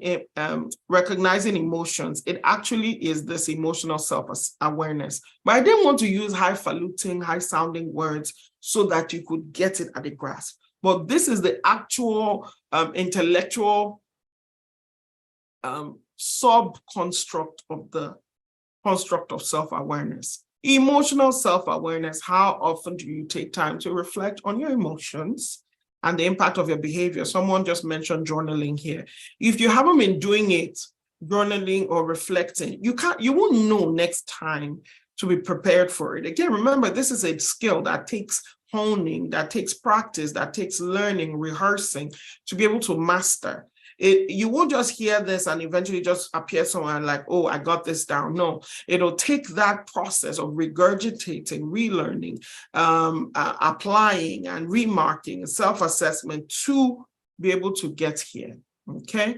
recognizing emotions, it actually is this emotional self-awareness. But I didn't want to use highfalutin, high-sounding words so that you could get it at a grasp. But this is the actual intellectual sub-construct of the construct of self-awareness. Emotional self-awareness, how often do you take time to reflect on your emotions and the impact of your behavior? Someone just mentioned journaling here. If you haven't been doing it, journaling or reflecting, you won't know next time to be prepared for it. Again, remember, this is a skill that takes honing, that takes practice, that takes learning, rehearsing to be able to master. You won't just hear this and eventually just appear somewhere like, oh, I got this down. No, it'll take that process of regurgitating, relearning, applying and remarking, self-assessment to be able to get here, okay?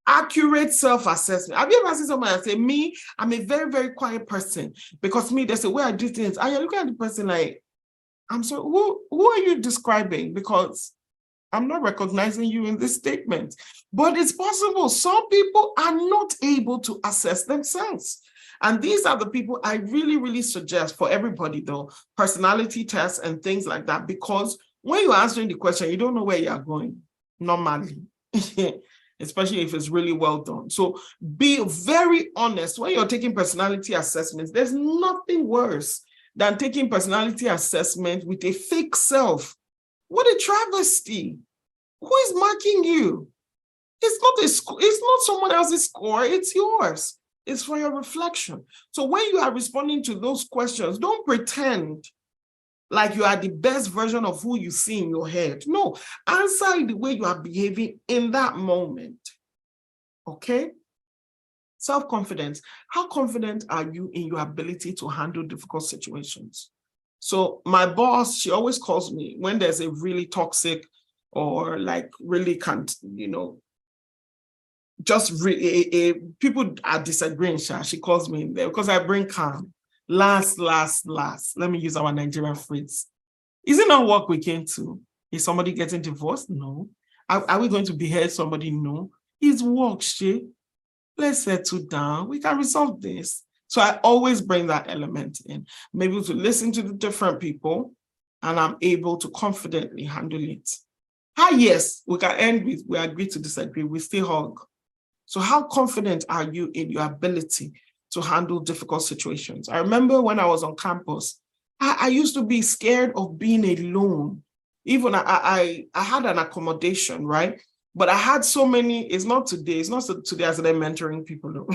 Accurate self-assessment. Have you ever seen someone and say, me, I'm a very, very quiet person because me, there's a way I do things. And you're looking at the person like, I'm sorry, who are you describing? Because I'm not recognizing you in this statement, but it's possible. Some people are not able to assess themselves. And these are the people I really, really suggest for everybody though, personality tests and things like that, because when you're answering the question, you don't know where you're going normally, especially if it's really well done. So be very honest. When you're taking personality assessments, there's nothing worse than taking personality assessment with a fake self. What a travesty. Who is marking you? It's not someone else's score, it's yours. It's for your reflection. So when you are responding to those questions, don't pretend like you are the best version of who you see in your head. No, answer in the way you are behaving in that moment. Okay? Self-confidence. How confident are you in your ability to handle difficult situations? So my boss, she always calls me when there's a really toxic or like really can't, just people are disagreeing. She calls me in there because I bring calm. Last. Let me use our Nigerian phrase. Is it not work we came to? Is somebody getting divorced? No. Are we going to behead somebody? No. It's work, Let's settle down. We can resolve this. So I always bring that element in. I'm able to listen to the different people and I'm able to confidently handle it. Yes, we can end with, we agree to disagree, we still hug. So how confident are you in your ability to handle difficult situations? I remember when I was on campus, I used to be scared of being alone. Even I had an accommodation, right? But I had so many, it's not today I started mentoring people.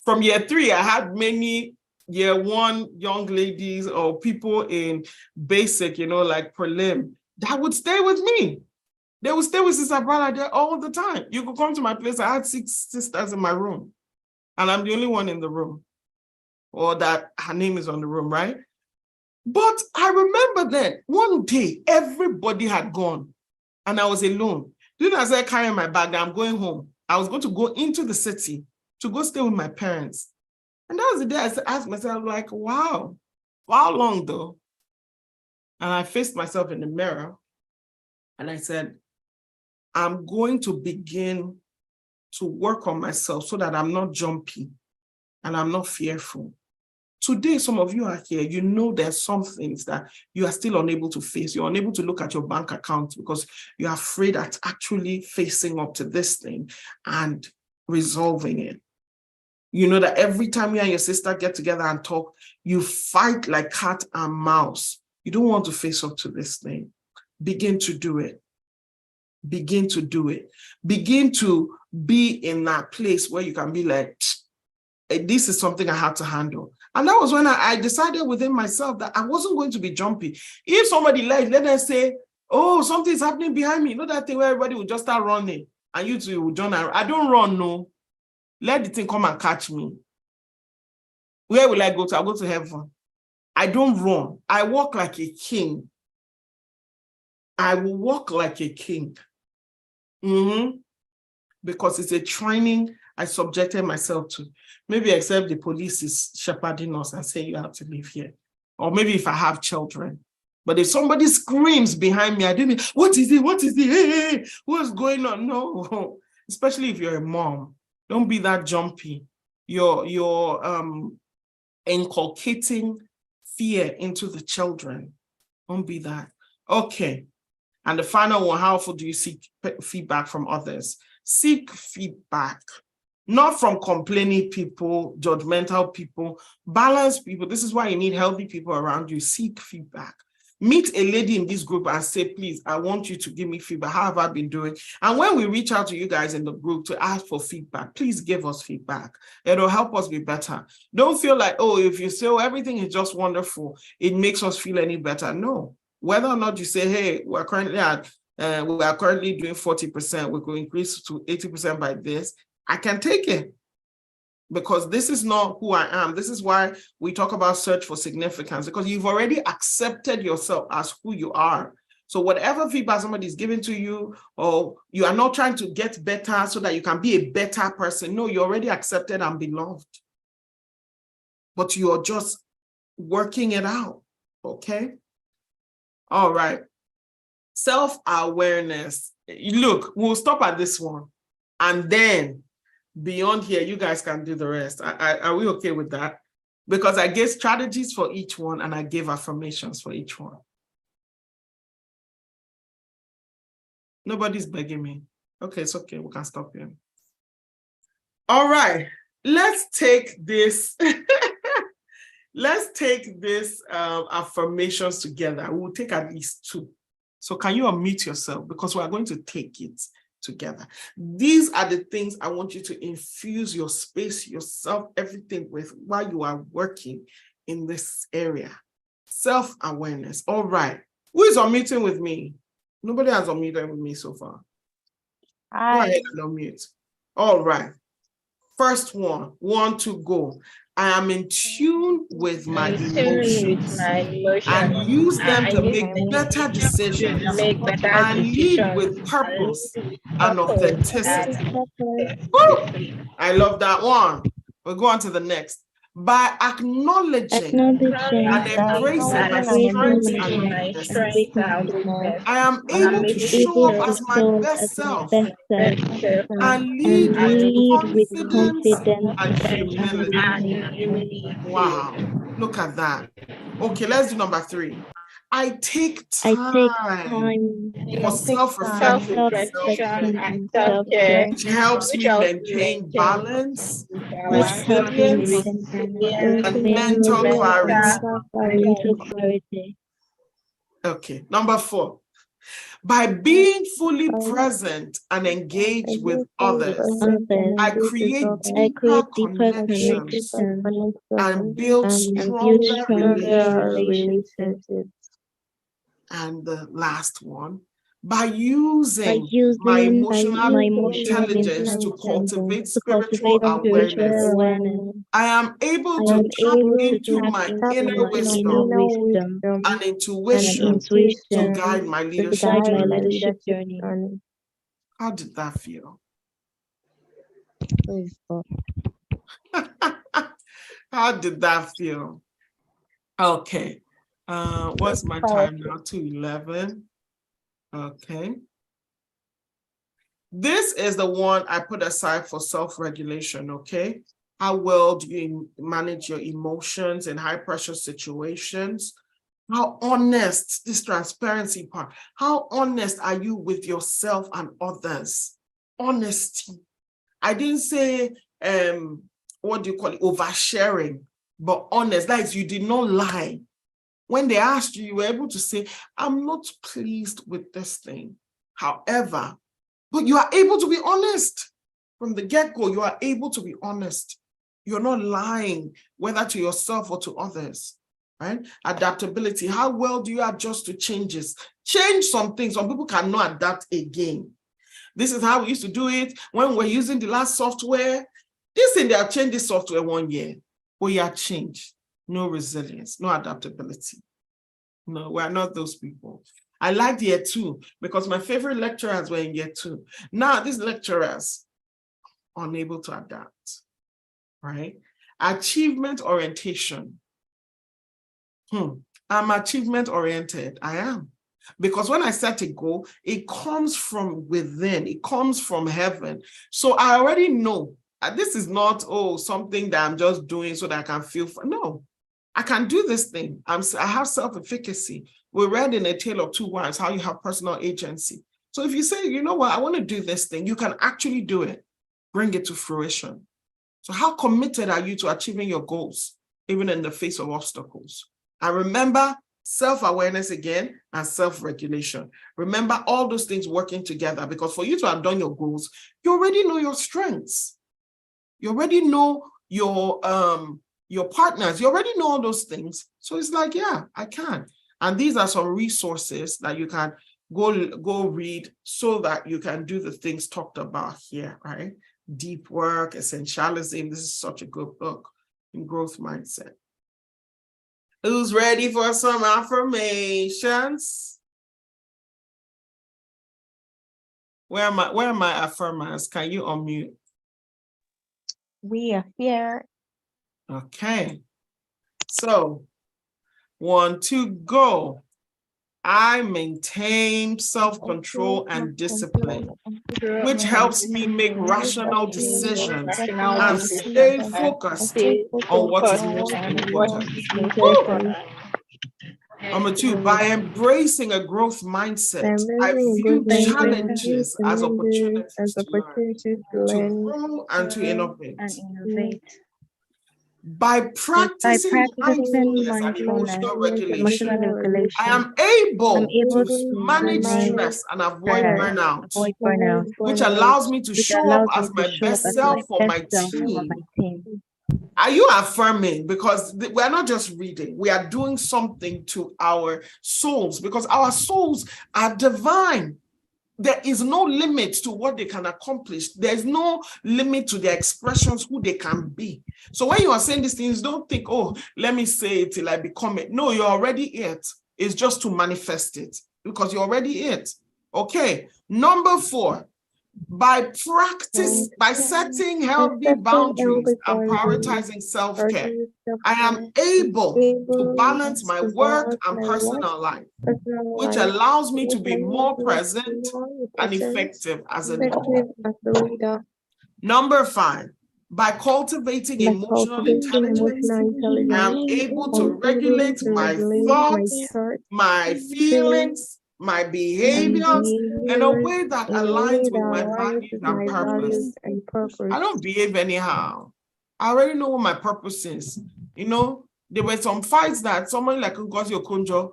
From year 3, I had many year 1 young ladies or people in basic, like prelim, that would stay with me. They would stay with Sister Brother there all the time. You could come to my place. I had 6 sisters in my room, and I'm the only one in the room, or that her name is on the room, right? But I remember then, one day, everybody had gone, and I was alone. Then as I carry my bag, I'm going home. I was going to go into the city to go stay with my parents. And that was the day I asked myself, like, wow, for how long though? And I faced myself in the mirror and I said, I'm going to begin to work on myself so that I'm not jumpy and I'm not fearful. Today, some of you are here, you know there's some things that you are still unable to face. You're unable to look at your bank account because you're afraid at actually facing up to this thing and resolving it. You know that every time you and your sister get together and talk, you fight like cat and mouse. You don't want to face up to this thing. Begin to do it. Begin to do it. Begin to be in that place where you can be like, this is something I had to handle. And that was when I decided within myself that I wasn't going to be jumpy. If somebody let them say, oh, something's happening behind me. You know that thing where everybody will just start running and you two will join. I don't run, no. Let the thing come and catch me. Where will I go to? I'll go to heaven. I don't run. I walk like a king. I will walk like a king. Because it's a training I subjected myself to. Maybe except the police is shepherding us and saying you have to live here. Or maybe if I have children. But if somebody screams behind me, I don't mean, what is it? What is it? Hey, what's going on? No. Especially if you're a mom. Don't be that jumpy. You're inculcating fear into the children. Don't be that. Okay. And the final one, how often do you seek feedback from others? Seek feedback, not from complaining people, judgmental people, balanced people. This is why you need healthy people around you. Seek feedback. Meet a lady in this group and say, please, I want you to give me feedback. How have I been doing? And when we reach out to you guys in the group to ask for feedback, please give us feedback. It'll help us be better. Don't feel like, oh, if you say, oh, everything is just wonderful, it makes us feel any better. No. Whether or not you say, hey, we are currently doing 40%, we could increase to 80% by this, I can take it. Because this is not who I am. This is why we talk about search for significance, because you've already accepted yourself as who you are. So whatever feedback somebody is giving to you, or you are not trying to get better so that you can be a better person. No, you're already accepted and beloved. But you're just working it out, okay? All right. Self-awareness. Look, we'll stop at this one. And then beyond here, you guys can do the rest. Are we okay with that? Because I gave strategies for each one and I gave affirmations for each one. Nobody's begging me. Okay, it's okay. We can stop here. All right. Let's take this. Let's take this affirmations together. We'll take at least 2. So can you unmute yourself? Because we are going to take it together. These are the things I want you to infuse your space, yourself, everything with while you are working in this area. Self-awareness. All right. Who is unmuting with me? Nobody has unmuted with me so far. Hi. Go ahead and unmute. All right. First one, 1, 2, go. I am in tune with my emotions and use them to make better decisions and lead with purpose and authenticity. Woo! I love that one. We'll go on to the next. By acknowledging and embracing my strengths and weaknesses, I am able to show up as my best self and lead with confidence and humility. Wow, look at that. Okay, let's do number 3. I take time for self-reflection and self-care, which helps me maintain balance, resilience, and mental clarity. Okay, number 4. By being fully present and engaged with others, I create deeper connections and build stronger relationships. And the last one, by using my emotional intelligence to cultivate spiritual awareness, I am able to tap into my inner wisdom and intuition to guide my leadership journey. How did that feel? How did that feel? Okay. What's my time now? 2:11. Okay. This is the one I put aside for self-regulation, okay? How well do you manage your emotions in high pressure situations? How honest, this transparency part, how honest are you with yourself and others? Honesty. I didn't say, what do you call it, oversharing, but honest, that is, you did not lie. When they asked you, you were able to say, I'm not pleased with this thing. However, but you are able to be honest. From the get-go, you are able to be honest. You're not lying, whether to yourself or to others, right? Adaptability. How well do you adjust to changes? Change some things. Some people cannot adapt again. This is how we used to do it when we're using the last software. This thing, they have changed this software 1 year. We have changed. No resilience, no adaptability. No, we're not those people. I liked year 2 because my favorite lecturers were in year 2. Now these lecturers are unable to adapt, right? Achievement orientation. I'm achievement oriented. I am. Because when I set a goal, it comes from within, it comes from heaven. So I already know this is not, something that I'm just doing so that I can feel fun. No, I can do this thing. I have self-efficacy. We read in A Tale of Two Wives how you have personal agency. So if you say, you know what, I want to do this thing, you can actually do it, bring it to fruition. So how committed are you to achieving your goals, even in the face of obstacles? And remember, self-awareness again and self-regulation. Remember all those things working together, because for you to have done your goals, you already know your strengths. You already know your partners. You already know all those things. So it's like, yeah, I can. And these are some resources that you can go read so that you can do the things talked about here, right? Deep Work, Essentialism. This is such a good book in growth mindset. Who's ready for some affirmations? Where are my affirmers? Can you unmute? We are here. Okay. So 1, 2, go. I maintain self-control and discipline, which helps me make rational decisions and stay focused on what is most important. Number 2, by embracing a growth mindset, I view challenges as opportunities to grow and to innovate. By practicing mindfulness and emotional regulation, I am able to manage stress and avoid burnout, which allows me to show up as my best self for my team. Are you affirming? Because we're not just reading, we are doing something to our souls, because our souls are divine. There is no limit to what they can accomplish. There's no limit to their expressions, who they can be. So when you are saying these things, don't think, let me say it till I become it. No, you're already it. It's just to manifest it, because you're already it. Okay. Number 4, by setting healthy boundaries and prioritizing self-care, I am able to balance my work and personal life, which allows me to be more present and effective as a leader. Number 5, by cultivating emotional intelligence, I am able to regulate my thoughts, my feelings, my behaviors in a way that aligns with my values and purpose. I don't behave anyhow. I already know what my purpose is. You know, there were some fights that someone like Ngozi Okonjo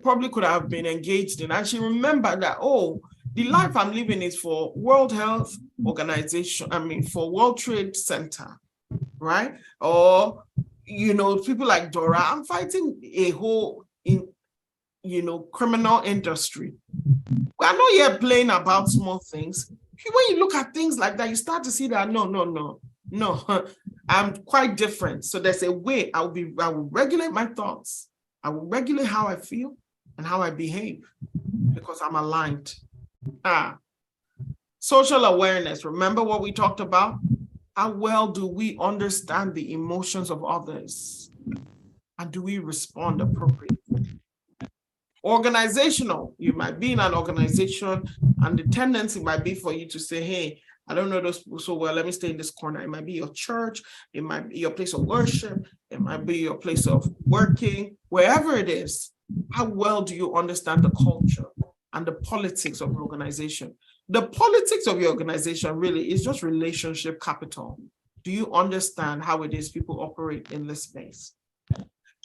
probably could have been engaged in. And she remembered that, the life I'm living is for World Health Organization, for World Trade Center, right? Or, people like Dora. I'm fighting a whole criminal industry. We are not yet playing about small things. When you look at things like that, you start to see that no, I'm quite different. So there's a way I will regulate my thoughts. I will regulate how I feel and how I behave, because I'm aligned. Social awareness. Remember what we talked about? How well do we understand the emotions of others? And do we respond appropriately? Organizational, you might be in an organization and the tendency might be for you to say, hey, I don't know those people so well. Let me stay in this corner. It might be your church. It might be your place of worship. It might be your place of working, wherever it is. How well do you understand the culture and the politics of your organization? The politics of your organization really is just relationship capital. Do you understand how it is people operate in this space?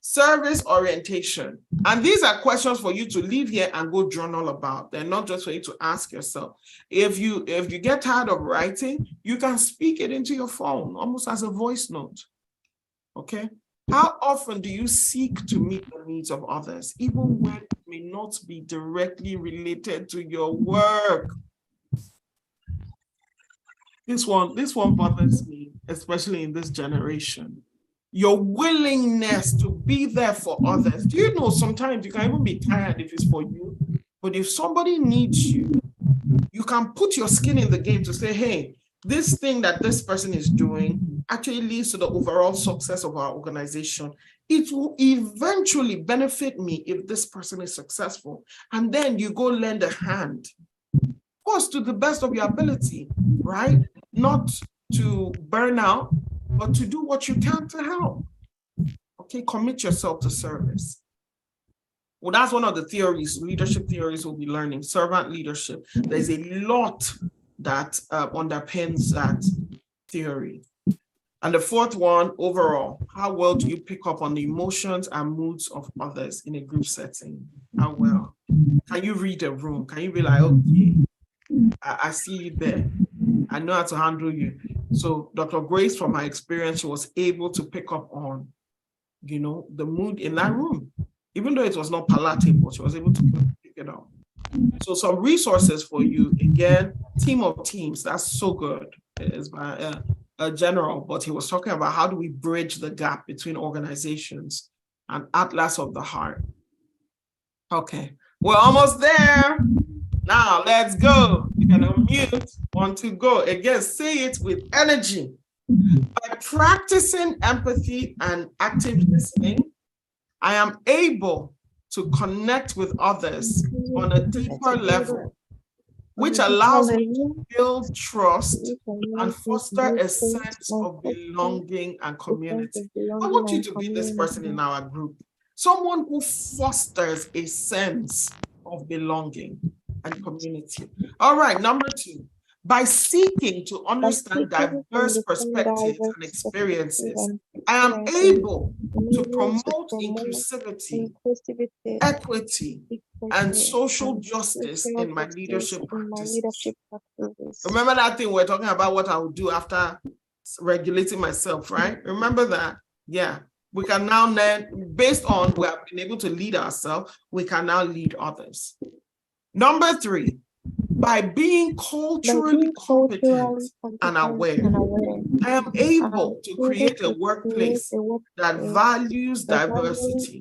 Service orientation. And these are questions for you to leave here and go journal about. They're not just for you to ask yourself. If you get tired of writing, you can speak it into your phone, almost as a voice note. Okay? How often do you seek to meet the needs of others, even when it may not be directly related to your work? This one bothers me, especially in this generation. Your willingness to be there for others. Do you know sometimes you can even be tired if it's for you, but if somebody needs you, you can put your skin in the game to say, hey, this thing that this person is doing actually leads to the overall success of our organization. It will eventually benefit me if this person is successful. And then you go lend a hand. Of course, to the best of your ability, right? Not to burn out, but to do what you can to help. Okay, commit yourself to service. Well, that's one of the theories, leadership theories we'll be learning, servant leadership. There's a lot that underpins that theory. And the fourth one, overall, how well do you pick up on the emotions and moods of others in a group setting? How well? Can you read a room? Can you be like, okay, I see you there. I know how to handle you. So Dr. Grace, from her experience, she was able to pick up on, the mood in that room. Even though it was not palatable, she was able to pick it up. So some resources for you, again, Team of Teams, that's so good. It's by a general, but he was talking about how do we bridge the gap between organizations and Atlas of the Heart. Okay, we're almost there. Now let's go. You can unmute, want to go. Again, say it with energy. By practicing empathy and active listening, I am able to connect with others on a deeper level, which allows me to build trust and foster a sense of belonging and community. I want you to be this person in our group, someone who fosters a sense of belonging and community. All right, number 2. By seeking to understand diverse perspectives and experiences, I am able to promote inclusivity, equity, and social justice in my leadership practices. Remember that thing we're talking about, what I will do after regulating myself, right? Remember that? Yeah. We can now learn, based on we have been able to lead ourselves, we can now lead others. Number 3, by being culturally competent and aware, I am able to create a workplace that values diversity,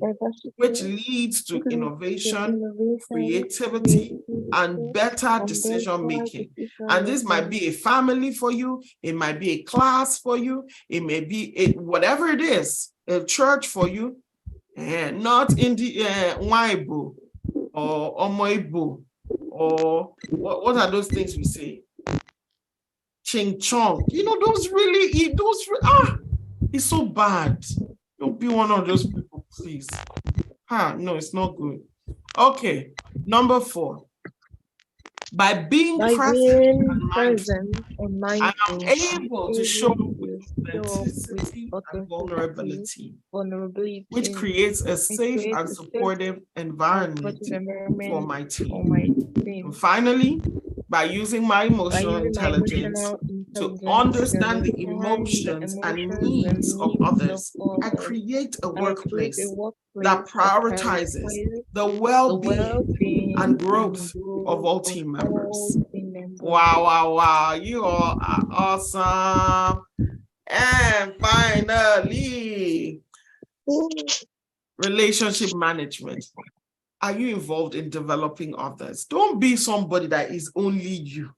which leads to innovation, creativity, and better decision-making. And this might be a family for you, it might be a class for you, it may be whatever it is, a church for you, and not in the Waibu or Omoibu. Or what are those things we say? Ching chong. Those it's so bad. Don't be one of those people, please. No, it's not good. Okay, number 4. By being present and mindful, I am able to show authenticity and vulnerability, which creates a safe and supportive environment for my team. And finally, by using my emotional intelligence to understand the emotions and needs of others, I create a workplace that prioritizes the well-being and growth of all team members. Wow. You all are awesome. And finally, relationship management. Are you involved in developing others? Don't be somebody that is only you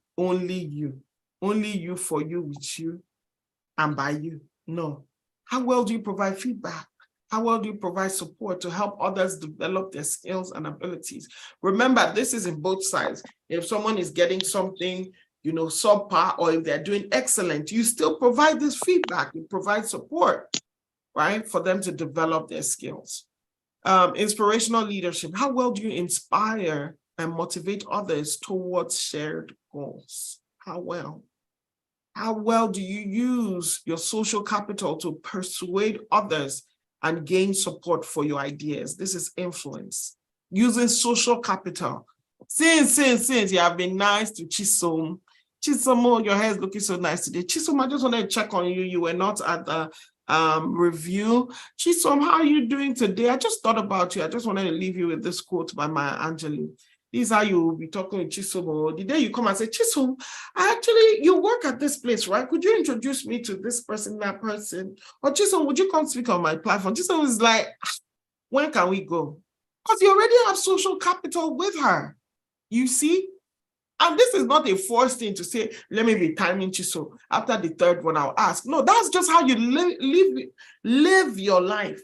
for you, with you, and by you. No. How well do you provide feedback? How well do you provide support to help others develop their skills and abilities? Remember, this is in both sides. If someone is getting something, subpar, or if they're doing excellent, you still provide this feedback, you provide support, right, for them to develop their skills. Inspirational leadership. How well do you inspire and motivate others towards shared goals? How well? How well do you use your social capital to persuade others and gain support for your ideas? This is influence. Using social capital. Since you have been nice to Chisom. Chisom, your hair is looking so nice today. Chisom, I just wanted to check on you. You were not at the review. Chisom, how are you doing today? I just thought about you. I just wanted to leave you with this quote by Maya Angelou. This is how you will be talking with Chisom. The day you come and say, Chisom, you work at this place, right? Could you introduce me to this person, that person? Or Chisom, would you come speak on my platform? Chisom is like, when can we go? Because you already have social capital with her. You see? And this is not a forced thing to say, let me be timing Chisom. After the third one, I'll ask. No, that's just how you live your life.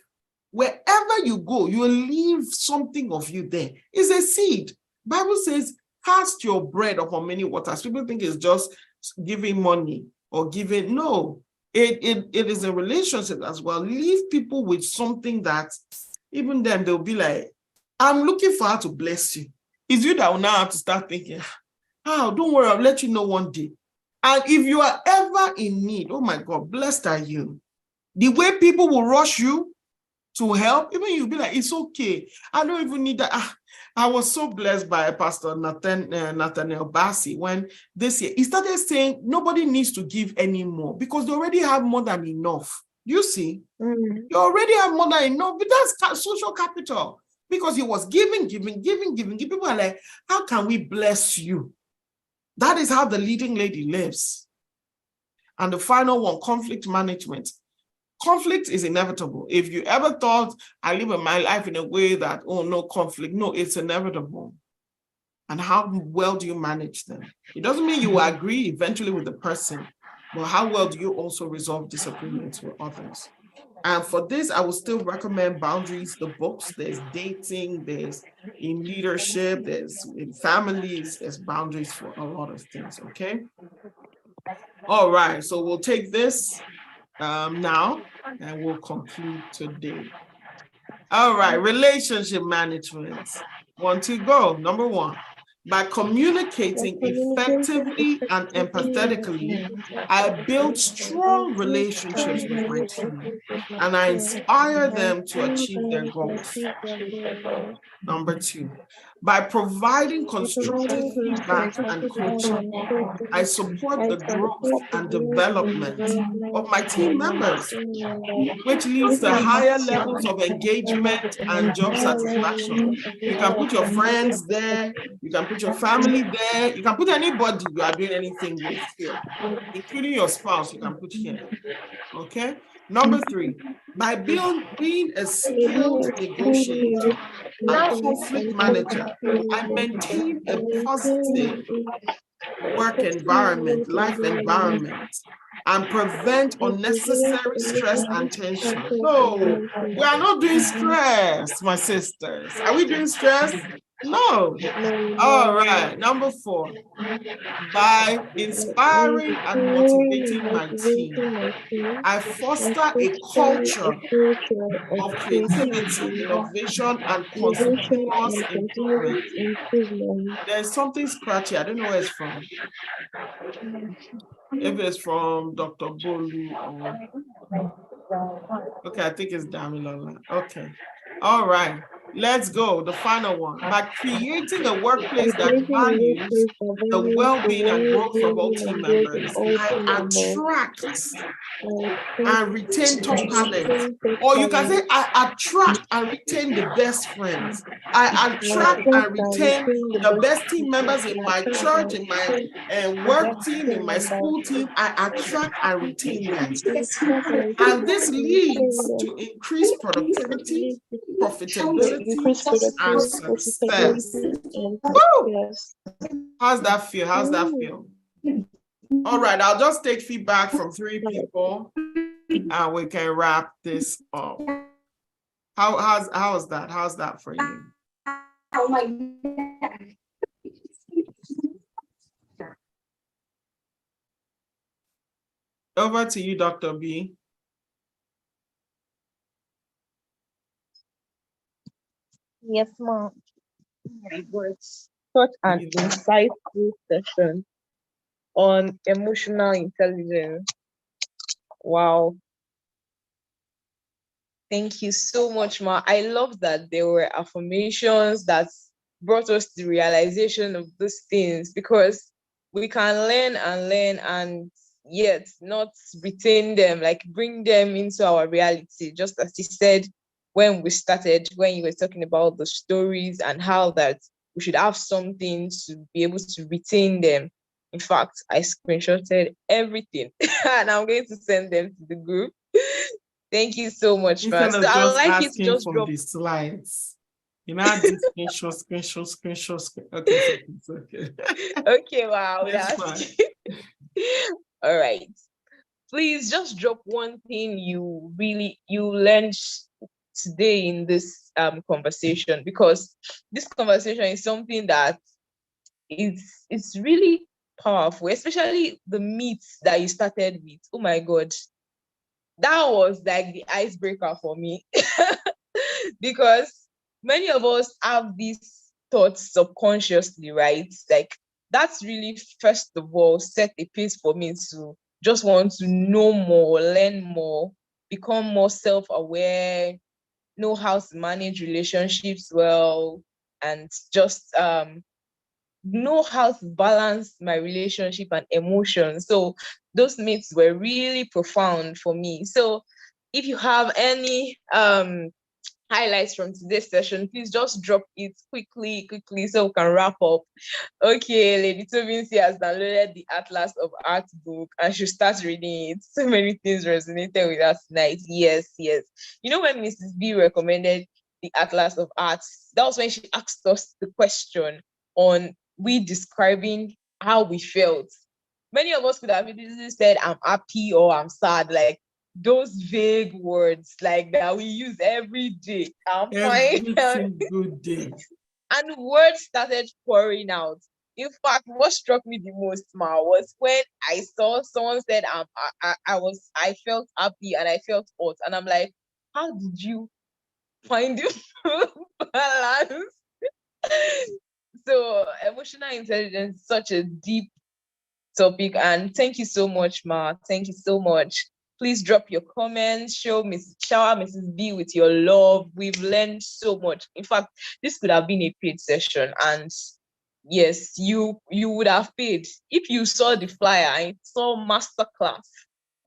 Wherever you go, you will leave something of you there. It's a seed. Bible says, cast your bread upon many waters. People think it's just giving money or giving. No, it is a relationship as well. Leave people with something that even then they'll be like, I'm looking for her to bless you. It's you that will now have to start thinking, oh, don't worry, I'll let you know one day. And if you are ever in need, oh my God, blessed are you. The way people will rush you to help, even you'll be like, it's okay. I don't even need that. I was so blessed by Pastor Nathaniel Bassi when this year, he started saying nobody needs to give anymore because they already have more than enough. You see, you already have more than enough, but that's social capital because he was giving. People are like, how can we bless you? That is how the leading lady lives. And the final one, conflict management. Conflict is inevitable. If you ever thought I live my life in a way that, oh, no conflict, no, it's inevitable. And how well do you manage them? It doesn't mean you will agree eventually with the person, but how well do you also resolve disagreements with others? And for this, I would still recommend Boundaries, the books. There's dating, there's in leadership, there's in families, there's boundaries for a lot of things, okay? All right, so we'll take this now and we'll conclude today. All right, relationship management. 1, 2, go. Number 1. By communicating effectively and empathetically, I build strong relationships with my team and I inspire them to achieve their goals. Number 2, by providing constructive feedback and coaching, I support the growth and development of my team members, which leads to higher levels of engagement and job satisfaction. You can put your friends there, you can put your family there, you can put anybody you are doing anything with here, including your spouse, you can put here, okay? Number 3, by being a skilled negotiator and conflict manager, I maintain a positive work environment, life environment, and prevent unnecessary stress and tension. No, we are not doing stress, my sisters. Are we doing stress? No. All right. Number 4, by inspiring and motivating my team, I foster a culture of creativity, innovation, and continuous improvement. There's something scratchy. I don't know where it's from. If it's from Dr. Bolu or... Okay, I think it's Damilola. Okay. All right. Let's go. The final one. By creating a workplace that values the well-being and growth of all team members, I attract and retain top talent. Or you can say, I attract and retain the best friends. I attract and retain the best team members in my church, in my work team, in my school team. I attract and retain them. And this leads to increased productivity, profitability, and success. Woo! How's that feel? How's that feel? All right, I'll just take feedback from 3 people and we can wrap this up. How's that? How's that for you? Oh my God. Over to you, Dr. B. Yes, ma'am. My words. Such an insightful session on emotional intelligence. Wow. Thank you so much, Ma. I love that there were affirmations that brought us the realization of these things, because we can learn and yet not retain them, like bring them into our reality. Just as you said when we started, when you were talking about the stories and how that we should have something to be able to retain them. In fact, I screenshotted everything and I'm going to send them to the group. Thank you so much, Instead man. So of I'd just like you to asking just from drop. the slides. You know, I did screenshot. Okay, it's okay. Okay, wow, That's that's fine. all right. Please just drop one thing you learned today in this conversation, because this conversation is something that it's really powerful, especially the myths that you started with. Oh my god, that was like the icebreaker for me. Because many of us have these thoughts subconsciously, right? Like that's really first of all set a pace for me to just want to know more, learn more, become more self-aware, know how to manage relationships well, and just know how to balance my relationship and emotions. So those myths were really profound for me. So if you have any highlights from today's session, please just drop it quickly so we can wrap up. Okay, Lady Tobinsi has downloaded the Atlas of Art book and she starts reading it. So many things resonated with us tonight. Yes, yes. You know, when Mrs. B recommended the Atlas of Art, that was when she asked us the question on we describing how we felt. Many of us could have easily said, I'm happy or I'm sad, like those vague words like that we use every day. I'm fine. Every single day. And words started pouring out. In fact, what struck me the most, Ma, was when I saw someone said, I felt happy and I felt hot. And I'm like, how did you find the balance? So emotional intelligence is such a deep topic. And thank you so much, Ma. Thank you so much. Please drop your comments, shower Mrs. B with your love. We've learned so much. In fact, this could have been a paid session, and yes, you would have paid if you saw the flyer and saw masterclass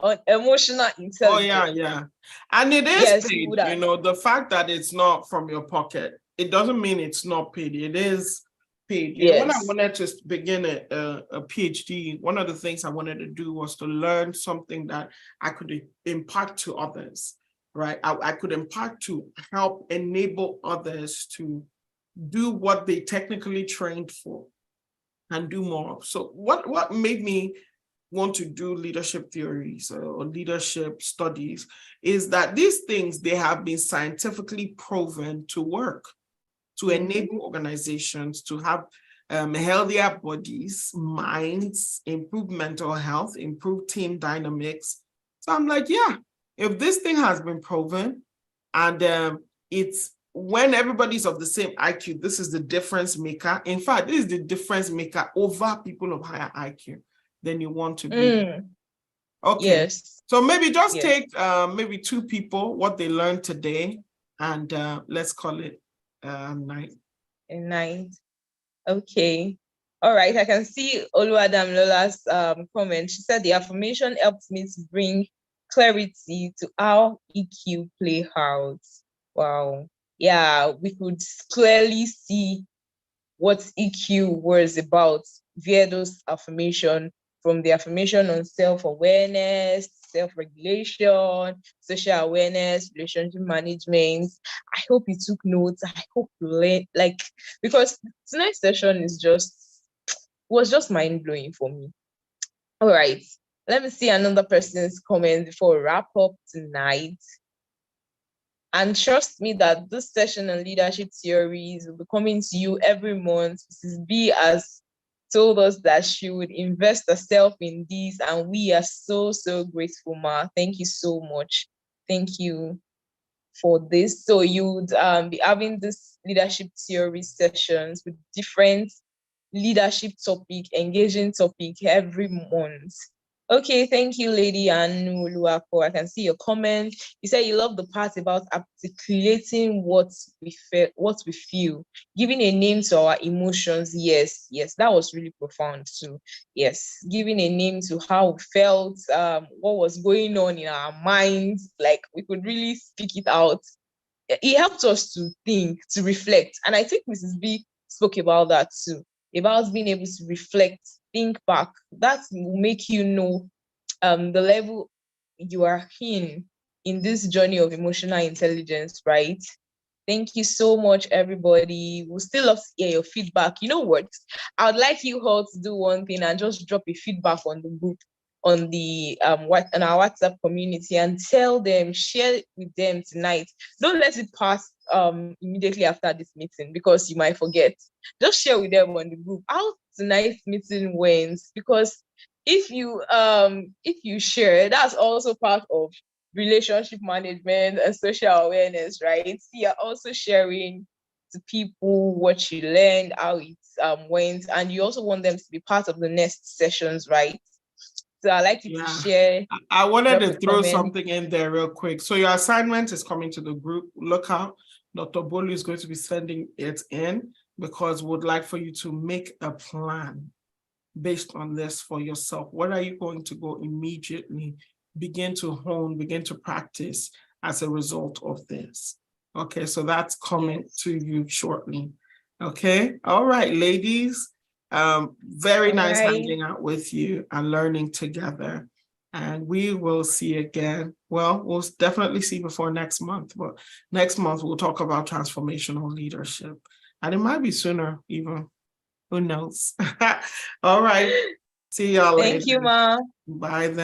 on emotional Oh, yeah, intelligence. yeah. And it is Yes, you paid. would You have. know, the fact that it's not from your pocket, it doesn't mean it's not paid. It is paid. You know, when I Yes. wanted to begin a PhD, one of the things I wanted to do was to learn something that I could impart to others, right? I could impart to help enable others to do what they technically trained for and do more of. So what made me want to do leadership theories or leadership studies is that these things, they have been scientifically proven to work, to enable organizations to have healthier bodies, minds, improve mental health, improve team dynamics. So I'm like, yeah, if this thing has been proven and it's when everybody's of the same IQ, this is the difference maker. In fact, this is the difference maker over people of higher IQ than you want to be. Okay. Yes. So maybe just Yes. take maybe two people, what they learned today, and let's call it night. A night. Okay. All right. I can see Oluwadam Lola's comment. She said the affirmation helped me to bring clarity to how EQ play out. Wow. Yeah, we could clearly see what EQ was about via those affirmation, from the affirmation on self-awareness, self-regulation, social awareness, relationship management. I hope you took notes. I hope you learned, like, because tonight's session was just mind-blowing for me. All right. Let me see another person's comment before we wrap up tonight. And trust me that this session on leadership theories will be coming to you every month. Mrs. B has told us that she would invest herself in this, and we are so, so grateful, Ma. Thank you so much. Thank you for this. So you would be having this leadership theory sessions with different leadership topic, engaging topic every month. Okay, thank you, Lady Anu Luako. I can see your comment. You said you love the part about articulating what we feel, giving a name to our emotions. Yes, that was really profound too. Yes, giving a name to how we felt, what was going on in our minds, like we could really speak it out. It helped us to think, to reflect. And I think Mrs. B spoke about that too, about being able to reflect, think back. That will make you know the level you are in this journey of emotional intelligence, right? Thank you so much, everybody. We'll still love to hear your feedback. You know what? I would like you all to do one thing and just drop a feedback on the group, on the on our WhatsApp community, and tell them, share with them tonight. Don't let it pass immediately after this meeting, because you might forget. Just share with them on the group how tonight's meeting went, because if you share, that's also part of relationship management and social awareness, right? You're also sharing to people what you learned, how it went, and you also want them to be part of the next sessions, right? So I like you to share. I wanted to throw something in there real quick. So your assignment is coming to the group. Look out. Dr. Bolu is going to be sending it in, because we would like for you to make a plan based on this for yourself. What are you going to go immediately begin to hone, begin to practice as a result of this? Okay, so that's coming to you shortly. Okay, all right, ladies. Very nice hanging out with you and learning together. And we will see again. Well, we'll definitely see before next month, but next month we'll talk about transformational leadership. And it might be sooner even. Who knows? All right. See y'all later. Thank you, Ma. Bye then.